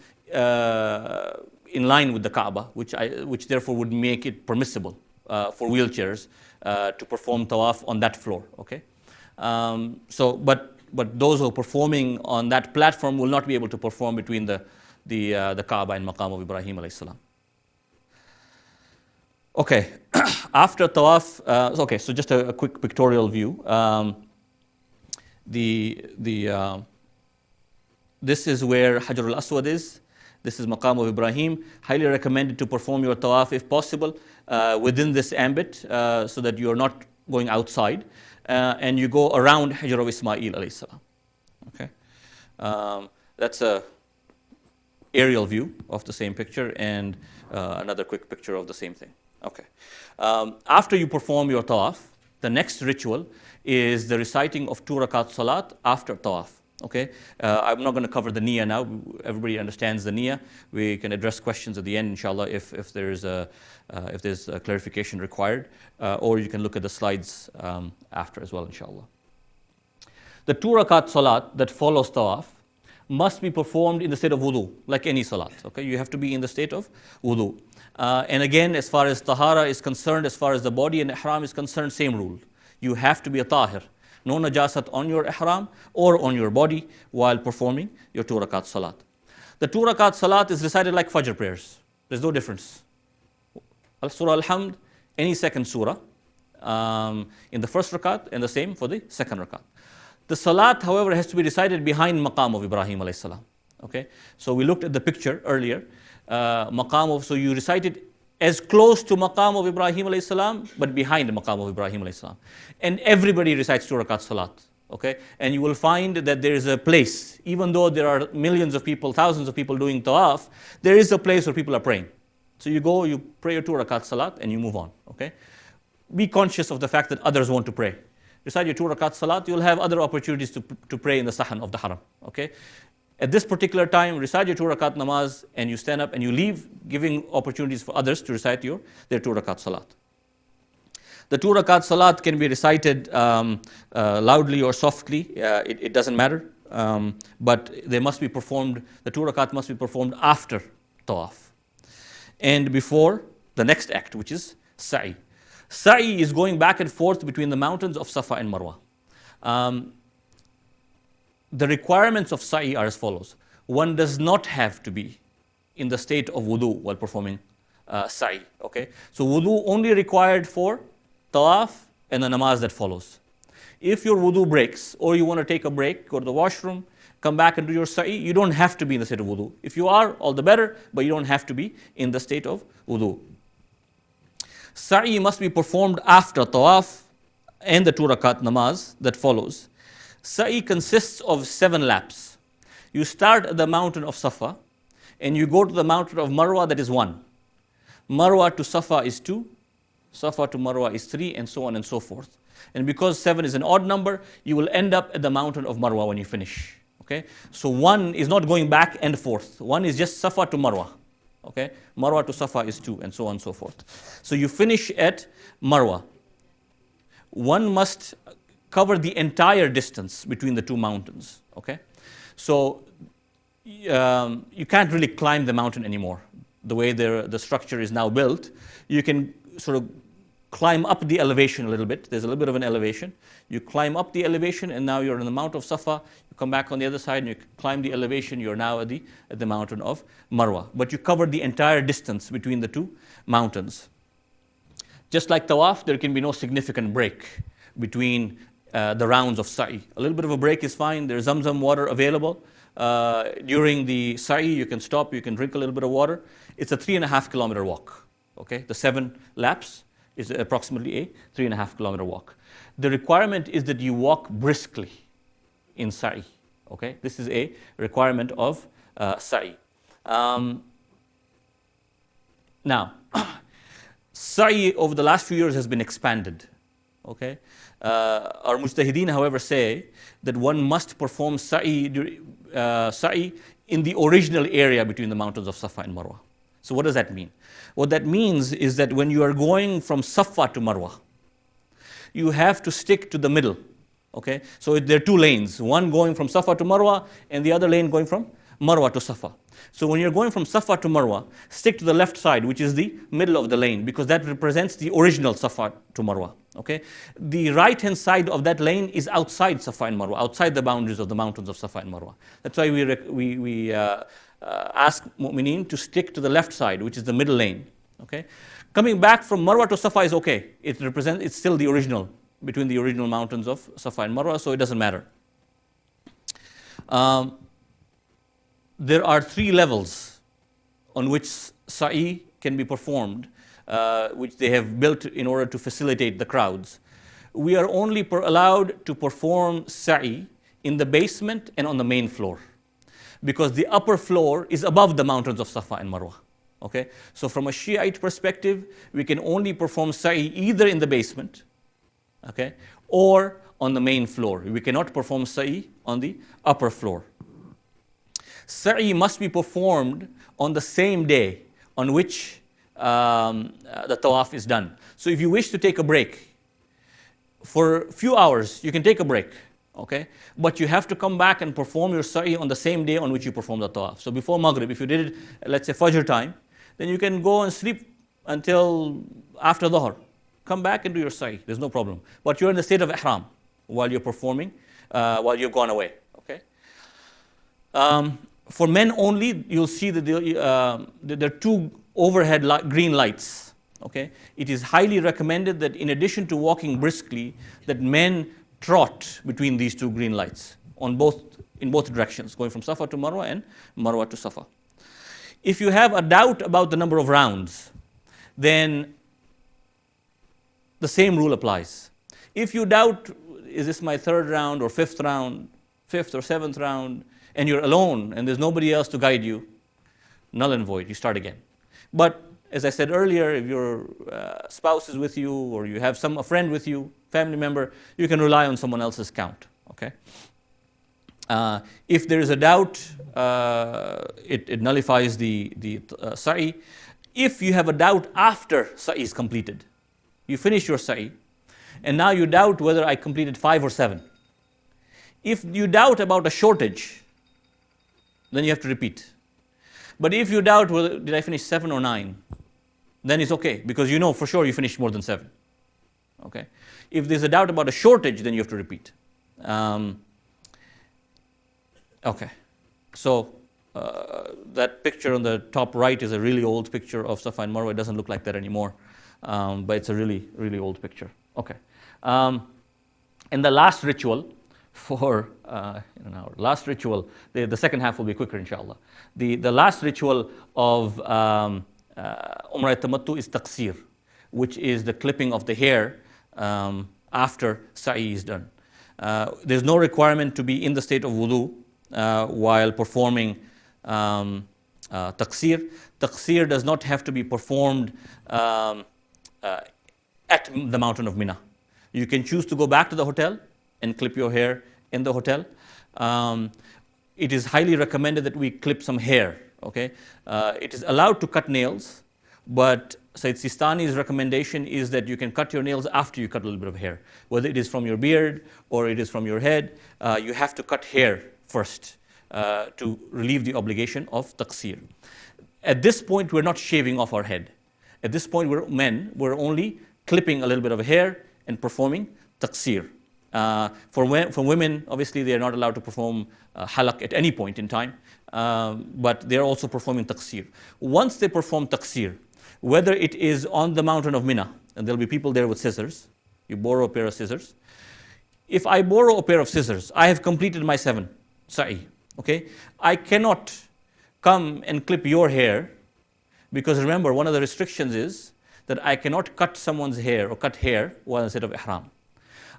S1: in line with the Kaaba, which therefore would make it permissible for wheelchairs to perform tawaf on that floor. Okay, but those who are performing on that platform will not be able to perform between the Kaaba and Maqam of Ibrahim alayhi salam. Okay, after tawaf, okay, so just a quick pictorial view. This is where Hajar al-Aswad is. This is Maqam of Ibrahim. Highly recommended to perform your tawaf if possible within this ambit so that you are not going outside. And you go around Hijr of Ismail alayhi salam. Okay, that's a aerial view of the same picture and another quick picture of the same thing. Okay, after you perform your tawaf, the next ritual is the reciting of 2 rakat salat after tawaf. Okay, I'm not going to cover the niyyah now. Everybody understands the niyyah. We can address questions at the end, inshallah, if there's a clarification required, or you can look at the slides after as well, inshallah. The 2 rakat salat that follows tawaf must be performed in the state of wudu, like any salat. Okay, you have to be in the state of wudu. And again, as far as tahara is concerned, as far as the body and ihram is concerned, same rule. You have to be a tahir. No najasat on your ihram or on your body while performing your 2 rakat salat. The 2 rakat salat is recited like Fajr prayers. There's no difference. Surah Al-Hamd, any second surah in the first rakat, and the same for the second rakat. The salat, however, has to be recited behind Maqam of Ibrahim alayhi salam. Okay, so we looked at the picture earlier. So you recite it as close to Maqam of Ibrahim alayhi salam, but behind the Maqam of Ibrahim alayhi salam. And everybody recites 2 rakat salat. Okay, and you will find that there is a place, even though there are millions of people, thousands of people doing tawaf, there is a place where people are praying. So you go, you pray your 2 rakat salat, and you move on. Okay, be conscious of the fact that others want to pray. Recite your 2 rakat salat, you'll have other opportunities to pray in the sahan of the haram. Okay, at this particular time, recite your 2 rakat namaz, and you stand up and you leave, giving opportunities for others to recite their 2 rakat salat. The 2 rakat salat can be recited loudly or softly. It doesn't matter, but they must be performed. The 2 rakat must be performed after tawaf and before the next act, which is sa'i. Sa'i is going back and forth between the mountains of Safa and Marwa. The requirements of sa'i are as follows. One does not have to be in the state of wudu while performing sa'i. Okay, so wudu only required for tawaf and the namaz that follows. If your wudu breaks or you want to take a break, go to the washroom, come back and do your sa'i, you don't have to be in the state of wudu. If you are, all the better, but you don't have to be in the state of wudu. Sa'i must be performed after tawaf and the 2 rakat namaz that follows. Sa'i consists of 7 laps. You start at the mountain of Safa and you go to the mountain of Marwa, that is 1. Marwa to Safa is 2. Safa to Marwa is 3, and so on and so forth. And because 7 is an odd number, you will end up at the mountain of Marwa when you finish. Okay, so 1 is not going back and forth. 1 is just Safa to Marwa. Okay, Marwa to Safa is 2, and so on and so forth. So you finish at Marwa. One must cover the entire distance between the 2 mountains. Okay, so you can't really climb the mountain anymore. The way the structure is now built, you can sort of climb up the elevation a little bit. There's a little bit of an elevation. You climb up the elevation, and now you're in the Mount of Safa. You come back on the other side, and you climb the elevation. You're now at the mountain of Marwa. But you cover the entire distance between the 2 mountains. Just like Tawaf, there can be no significant break between the rounds of sa'i. A little bit of a break is fine. There's Zamzam water available. During the sa'i, you can stop, you can drink a little bit of water. It's a 3.5 kilometer walk. Okay, the 7 laps is approximately a 3.5 kilometer walk. The requirement is that you walk briskly in sa'i. Okay, this is a requirement of sa'i. Now, sa'i over the last few years has been expanded. Okay, our mujtahideen, however, say that one must perform sa'i in the original area between the mountains of Safa and Marwa. So what does that mean? What that means is that when you are going from Safa to Marwa, you have to stick to the middle. Okay, so there are 2 lanes, one going from Safa to Marwa and the other lane going from Marwa to Safa. So when you're going from Safa to Marwa, stick to the left side, which is the middle of the lane, because that represents the original Safa to Marwa. Okay, the right-hand side of that lane is outside Safa and Marwa, outside the boundaries of the mountains of Safa and Marwa. That's why we ask mu'mineen to stick to the left side, which is the middle lane. Okay, coming back from Marwa to Safa is okay. It's still the original, between the original mountains of Safa and Marwa, so it doesn't matter. There are 3 levels on which sa'i can be performed, which they have built in order to facilitate the crowds. We are only allowed to perform sa'i in the basement and on the main floor, because the upper floor is above the mountains of Safa and Marwa. Okay? So from a Shiite perspective, we can only perform sa'i either in the basement, okay, or on the main floor. We cannot perform sa'i on the upper floor. Sa'i must be performed on the same day on which the tawaf is done. So if you wish to take a break for a few hours, you can take a break, okay? But you have to come back and perform your sa'i on the same day on which you perform the tawaf. So before Maghrib, if you did it, let's say Fajr time, then you can go and sleep until after Dhuhr. Come back and do your sa'i, there's no problem. But you're in the state of ihram while you're performing, while you've gone away, okay? For men only, you'll see that there are two overhead green lights, okay? It is highly recommended that in addition to walking briskly, that men trot between these two green lights in both directions, going from Safa to Marwa and Marwa to Safa. If you have a doubt about the number of rounds, then the same rule applies. If you doubt, is this my third round or fifth or seventh round, and you're alone and there's nobody else to guide you, null and void, you start again. But as I said earlier, if your spouse is with you or you have a friend with you, family member, you can rely on someone else's count, okay? If there is a doubt, it nullifies the sa'i. If you have a doubt after sa'i is completed, you finish your sa'i, and now you doubt whether I completed 5 or 7. If you doubt about a shortage, then you have to repeat. But if you doubt whether did I finish 7 or 9, then it's okay, because you know for sure you finished more than 7. Okay? If there's a doubt about a shortage, then you have to repeat. Okay. So that picture on the top right is a really old picture of Safa and Marwa. It doesn't look like that anymore, but it's a really, really old picture. Okay. And the last ritual for in an hour. Last ritual, the second half will be quicker, inshallah. The last ritual of Umrah Tamattu is taqsir, which is the clipping of the hair after sa'i is done. There's no requirement to be in the state of wudu while performing taqsir. Taqsir does not have to be performed at the mountain of Mina. You can choose to go back to the hotel and clip your hair in the hotel. It is highly recommended that we clip some hair, okay? It is allowed to cut nails, but Sayyid Sistani's recommendation is that you can cut your nails after you cut a little bit of hair. Whether it is from your beard or it is from your head, you have to cut hair first to relieve the obligation of taqsir. At this point, we're not shaving off our head. At this point, we're only clipping a little bit of hair and performing taqsir. For women, obviously, they are not allowed to perform halaq at any point in time, but they're also performing taqsir. Once they perform taqsir, whether it is on the mountain of Mina, and there'll be people there with scissors, you borrow a pair of scissors. If I borrow a pair of scissors, I have completed my 7 sa'i, okay? I cannot come and clip your hair, because remember, one of the restrictions is that I cannot cut someone's hair or cut hair while in state of ihram.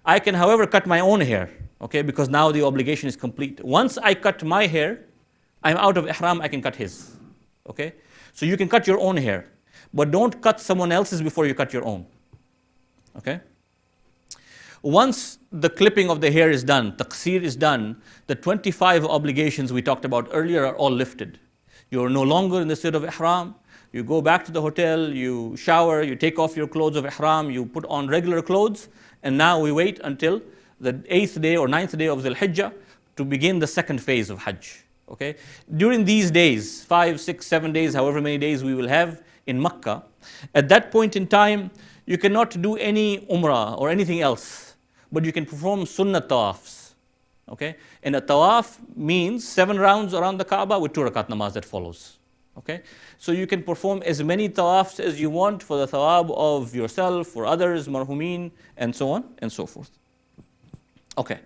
S1: I can, however, cut my own hair, okay, because now the obligation is complete. Once I cut my hair, I'm out of ihram, I can cut his, okay? So you can cut your own hair, but don't cut someone else's before you cut your own, okay? Once the clipping of the hair is done, taqsir is done, the 25 obligations we talked about earlier are all lifted. You're no longer in the state of ihram. You go back to the hotel, you shower, you take off your clothes of ihram, you put on regular clothes, and now we wait until the 8th day or 9th day of Dhul Hijjah to begin the second phase of Hajj. Okay? During these days, 5, 6, 7 days, however many days we will have in Makkah, at that point in time, you cannot do any Umrah or anything else, but you can perform Sunnah Tawafs. Okay? And a Tawaf means 7 rounds around the Kaaba with 2 rakat namaz that follows. Okay? So you can perform as many tawafs as you want for the thawab of yourself, for others, marhumin, and so on and so forth. Okay.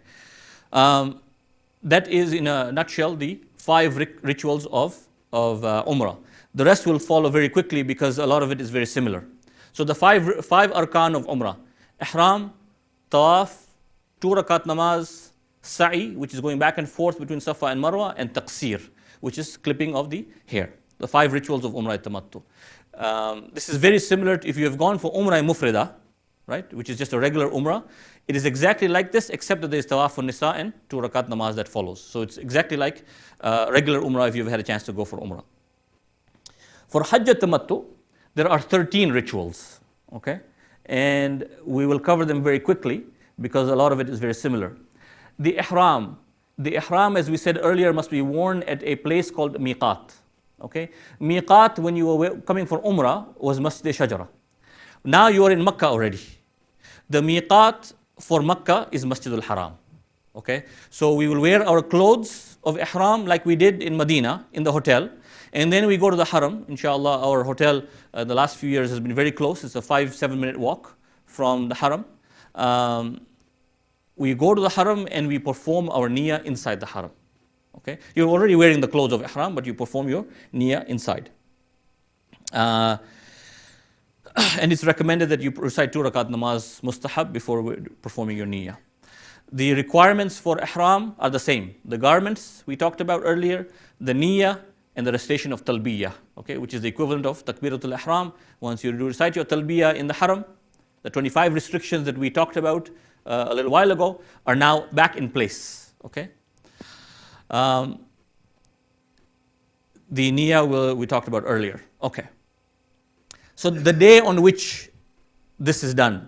S1: That is, in a nutshell, the 5 rituals of Umrah. The rest will follow very quickly because a lot of it is very similar. So the five arkan of Umrah: Ihram, Tawaf, 2 rakat namaz, Sa'i, which is going back and forth between Safa and Marwa, and Taqsir, which is clipping of the hair. The 5 rituals of Umrah Tamattu. This is very similar to if you have gone for Umrah Mufrida, right, which is just a regular Umrah. It is exactly like this, except that there is Tawaf for Nisa and 2 rakat namaz that follows. So it's exactly like regular Umrah if you've had a chance to go for Umrah. For Hajj Tamattu, there are 13 rituals, okay? And we will cover them very quickly because a lot of it is very similar. The Ihram, as we said earlier, must be worn at a place called Miqat, okay? Miqat, when you were coming for Umrah, was Masjid Shajara. Now you are in Makkah already. The Miqat for Makkah is Masjid al-Haram, okay? So we will wear our clothes of Ihram like we did in Medina, in the hotel, and then we go to the Haram. Inshallah, our hotel the last few years has been very close. It's a 5-7 minute walk from the Haram. We go to the Haram and we perform our Niyyah inside the Haram, okay? You're already wearing the clothes of Ihram, but you perform your Niyyah inside. And it's recommended that you recite 2 rakat namaz mustahab before performing your Niyyah. The requirements for Ihram are the same. The garments we talked about earlier, the Niyyah, and the recitation of Talbiyah, okay, which is the equivalent of Takbiratul Ihram. Once you recite your Talbiyah in the Haram, the 25 restrictions that we talked about a little while ago are now back in place, okay? The Niyyah we talked about earlier, okay. So the day on which this is done,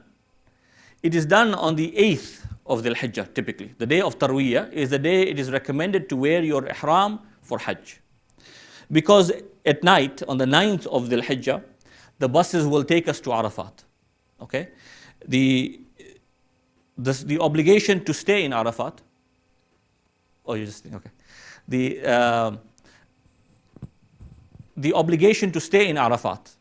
S1: it is done on the 8th of Dhul Hijjah typically. The day of Tarwiyah is the day it is recommended to wear your Ihram for Hajj. Because at night, on the 9th of Dhul Hijjah, the buses will take us to Arafat, okay? The obligation to stay in Arafat, okay. The obligation to stay in Arafat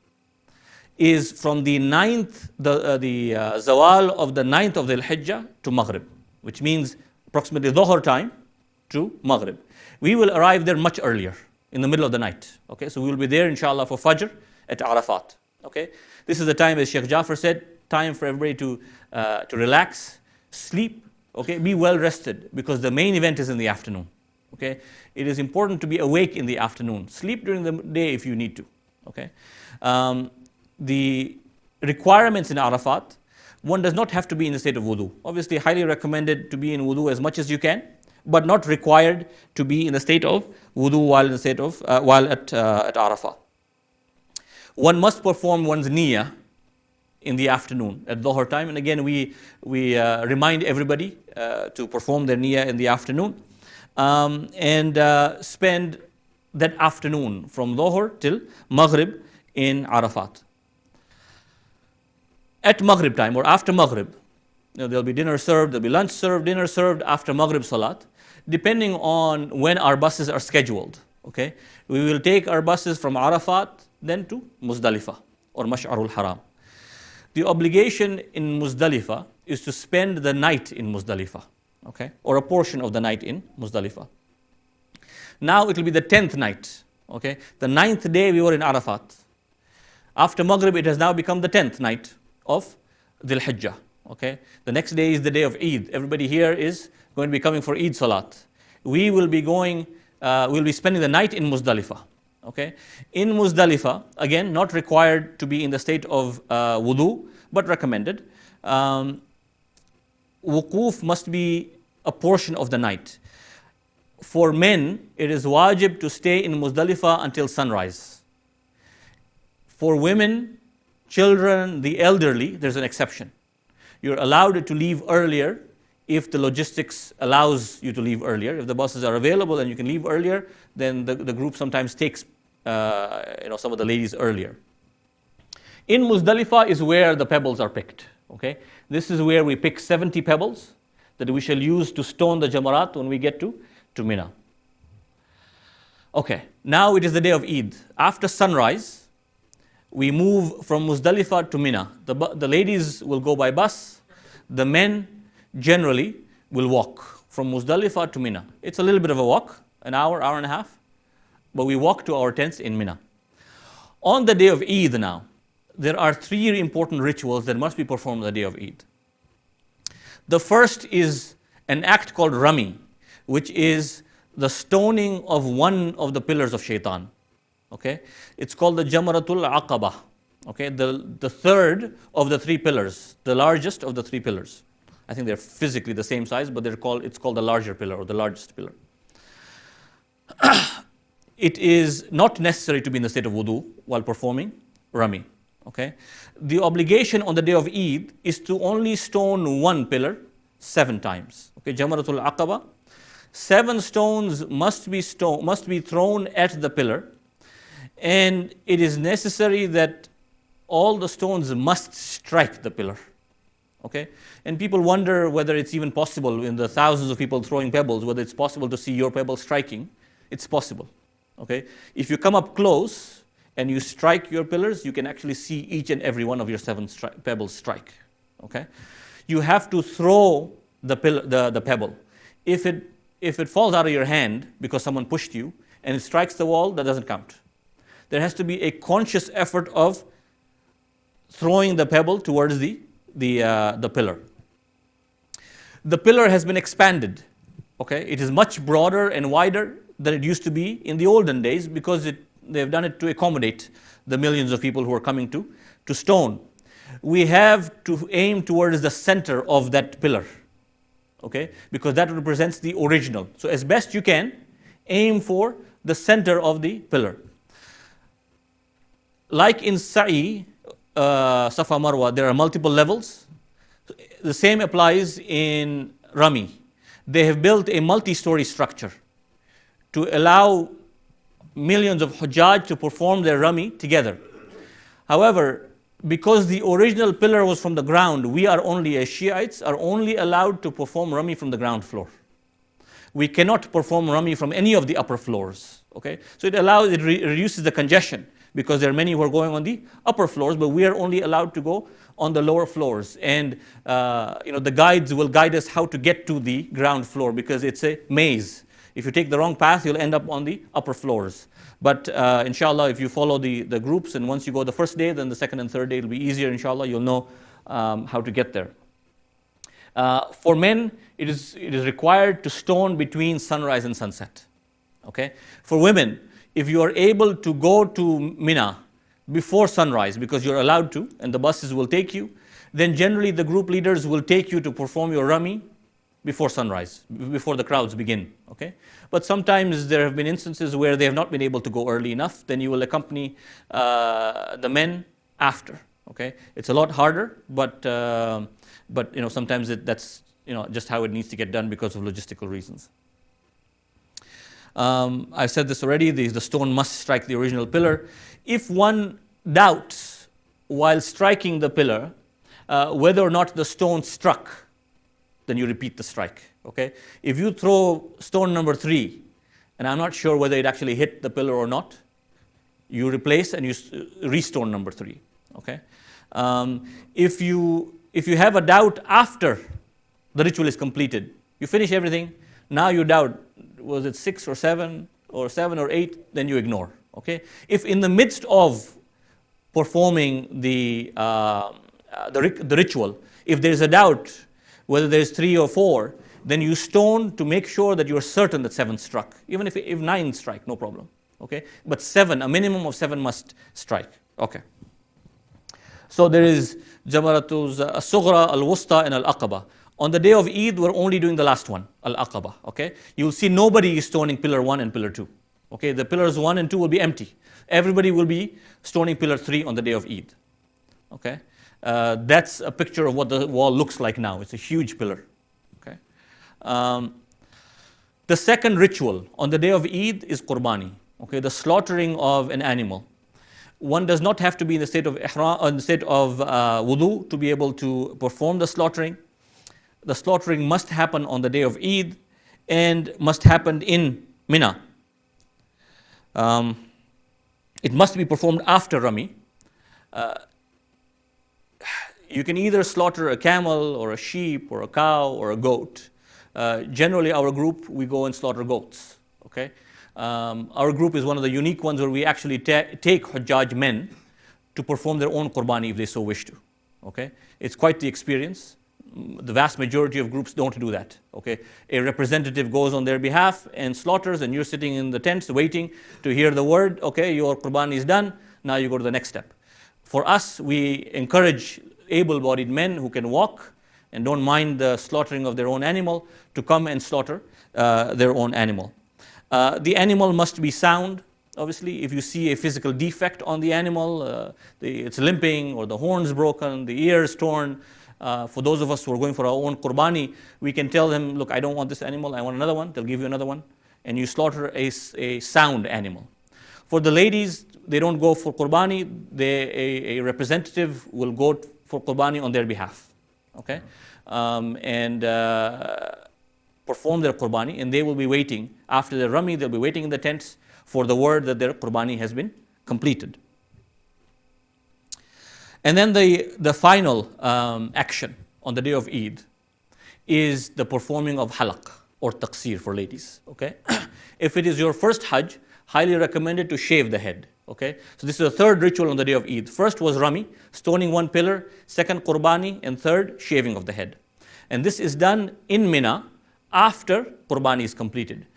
S1: is from the 9th, the zawal of the 9th of Dhul Hijjah to Maghrib, which means approximately Dhuhr time to Maghrib. We will arrive there much earlier, in the middle of the night, okay? So we will be there, inshallah, for Fajr at Arafat, okay? This is the time, as Sheikh Jafar said, time for everybody to relax, sleep, okay? Be well rested, because the main event is in the afternoon, okay? It is important to be awake in the afternoon. Sleep during the day if you need to, okay? The requirements in Arafat, one does not have to be in the state of wudu. Obviously, highly recommended to be in wudu as much as you can, but not required to be in the state of wudu while at Arafah. One must perform one's Niyyah in the afternoon at Dhuhr time, and again we remind everybody to perform their Niyyah in the afternoon and spend that afternoon from Dhuhr till Maghrib in Arafat. At Maghrib time or after Maghrib, there'll be dinner served, there'll be lunch served, dinner served after Maghrib Salat, depending on when our buses are scheduled, okay? We will take our buses from Arafat then to Muzdalifah or Mash'arul Haram. The obligation in Muzdalifah is to spend the night in Muzdalifah, okay? Or a portion of the night in Muzdalifah. Now it will be the 10th night, okay? The 9th day we were in Arafat. After Maghrib it has now become the 10th night of Dhul Hijjah, okay? The next day is the day of Eid. Everybody here is going to be coming for Eid Salat. We will be spending the night in Muzdalifah, okay? In Muzdalifah, again, not required to be in the state of wudu, but recommended. Wuquf must be a portion of the night. For men, it is wajib to stay in Muzdalifah until sunrise. For women, children, the elderly, there's an exception. You're allowed to leave earlier if the logistics allows you to leave earlier. If the buses are available and you can leave earlier, then the group sometimes takes some of the ladies earlier. In Muzdalifah is where the pebbles are picked, okay? This is where we pick 70 pebbles that we shall use to stone the jamarat when we get to Mina. Okay, now it is the day of Eid. After sunrise, we move from Muzdalifah to Mina. The ladies will go by bus. The men generally will walk from Muzdalifah to Mina. It's a little bit of a walk, an hour, hour and a half, but we walk to our tents in Mina. On the day of Eid now, there are three important rituals that must be performed on the day of Eid. The first is an act called Rami, which is the stoning of one of the pillars of shaitan. Okay? It's called the Jamaratul Aqaba. Okay? The third of the three pillars, the largest of the three pillars. I think they're physically the same size, but it's called the larger pillar or the largest pillar. It is not necessary to be in the state of wudu while performing Rami. Okay? The obligation on the day of Eid is to only stone one pillar 7 times. Okay? Jamaratul Aqaba. 7 stones must be thrown at the pillar, and it is necessary that all the stones must strike the pillar. Okay? And people wonder whether it's even possible in the thousands of people throwing pebbles, whether it's possible to see your pebble striking. It's possible. Okay? If you come up close and you strike your pillars, you can actually see each and every one of your 7 pebbles strike. Okay? You have to throw the pebble. If it falls out of your hand because someone pushed you and it strikes the wall, that doesn't count. There has to be a conscious effort of throwing the pebble towards the pillar. The pillar has been expanded. Okay? It is much broader and wider than it used to be in the olden days because they've done it to accommodate the millions of people who are coming to stone. We have to aim towards the center of that pillar. Okay? Because that represents the original. So as best you can, aim for the center of the pillar. Like in Sa'i, Safa Marwa, there are multiple levels. The same applies in Rami. They have built a multi-story structure to allow millions of Hujjaj to perform their Rami together. However, because the original pillar was from the ground, we are only, as Shiites, are only allowed to perform Rami from the ground floor. We cannot perform Rami from any of the upper floors. Okay? So it reduces the congestion because there are many who are going on the upper floors, but we are only allowed to go on the lower floors. And the guides will guide us how to get to the ground floor because it's a maze. If you take the wrong path, you'll end up on the upper floors. But inshallah, if you follow the groups, and once you go the first day, then the second and third day it'll be easier, inshallah, you'll know how to get there. For men, it is required to stone between sunrise and sunset. Okay? For women, if you are able to go to Mina before sunrise, because you're allowed to, and the buses will take you, then generally the group leaders will take you to perform your Rami before sunrise, before the crowds begin. Okay? But sometimes there have been instances where they have not been able to go early enough, then you will accompany the men after. Okay? It's a lot harder, but sometimes that's just how it needs to get done because of logistical reasons. I've said this already, the stone must strike the original pillar. If one doubts while striking the pillar whether or not the stone struck, then you repeat the strike. Okay? If you throw stone number 3, and I'm not sure whether it actually hit the pillar or not, you replace and you restone number 3. Okay? If you have a doubt after the ritual is completed, you finish everything, now you doubt, was it 6 or 7 or 7 or 8, then you ignore. Okay? If in the midst of performing the ritual, if there is a doubt whether there is 3 or 4, then you stone to make sure that you are certain that 7 struck. Even if 9 strike, no problem. Okay? But 7, a minimum of 7 must strike. Okay. So there is Jamaratuz Al-Sughra, Al-Wusta, and Al-Aqaba. On the day of Eid, we're only doing the last one, Al-Aqaba. Okay? You will see nobody is stoning pillar 1 and pillar 2. Okay? The pillars 1 and 2 will be empty. Everybody will be stoning pillar 3 on the day of Eid. Okay? That's a picture of what the wall looks like now. It's a huge pillar. Okay? The second ritual on the day of Eid is Qurbani. Okay? The slaughtering of an animal. One does not have to be in the state of ihram, in the state of wudu to be able to perform the slaughtering. The slaughtering must happen on the day of Eid and must happen in Mina. It must be performed after Rami. You can either slaughter a camel or a sheep or a cow or a goat. Generally, our group, we go and slaughter goats. Okay? Our group is one of the unique ones where we actually take Hajjaj men to perform their own qurbani if they so wish to. Okay, it's quite the experience. The vast majority of groups don't do that. Okay, a representative goes on their behalf and slaughters, and you're sitting in the tents waiting to hear the word. Okay, your qurbani is done. Now you go to the next step. For us, we encourage able-bodied men who can walk and don't mind the slaughtering of their own animal to come and slaughter their own animal. The animal must be sound. Obviously, if you see a physical defect on the animal, it's limping or the horn's broken, the ear's torn, for those of us who are going for our own qurbani, we can tell them, look, I don't want this animal, I want another one. They'll give you another one. And you slaughter a sound animal. For the ladies, they don't go for qurbani. A representative will go for qurbani on their behalf. Okay? And perform their qurbani, and they will be waiting. After the rami, they'll be waiting in the tents for the word that their qurbani has been completed. And then the final action on the day of Eid is the performing of halaq or taqsir for ladies. Okay, if it is your first Hajj, highly recommended to shave the head. Okay, so this is the third ritual on the day of Eid. First was rami, stoning one pillar. Second, qurbani, and third, shaving of the head. And this is done in Mina after qurbani is completed.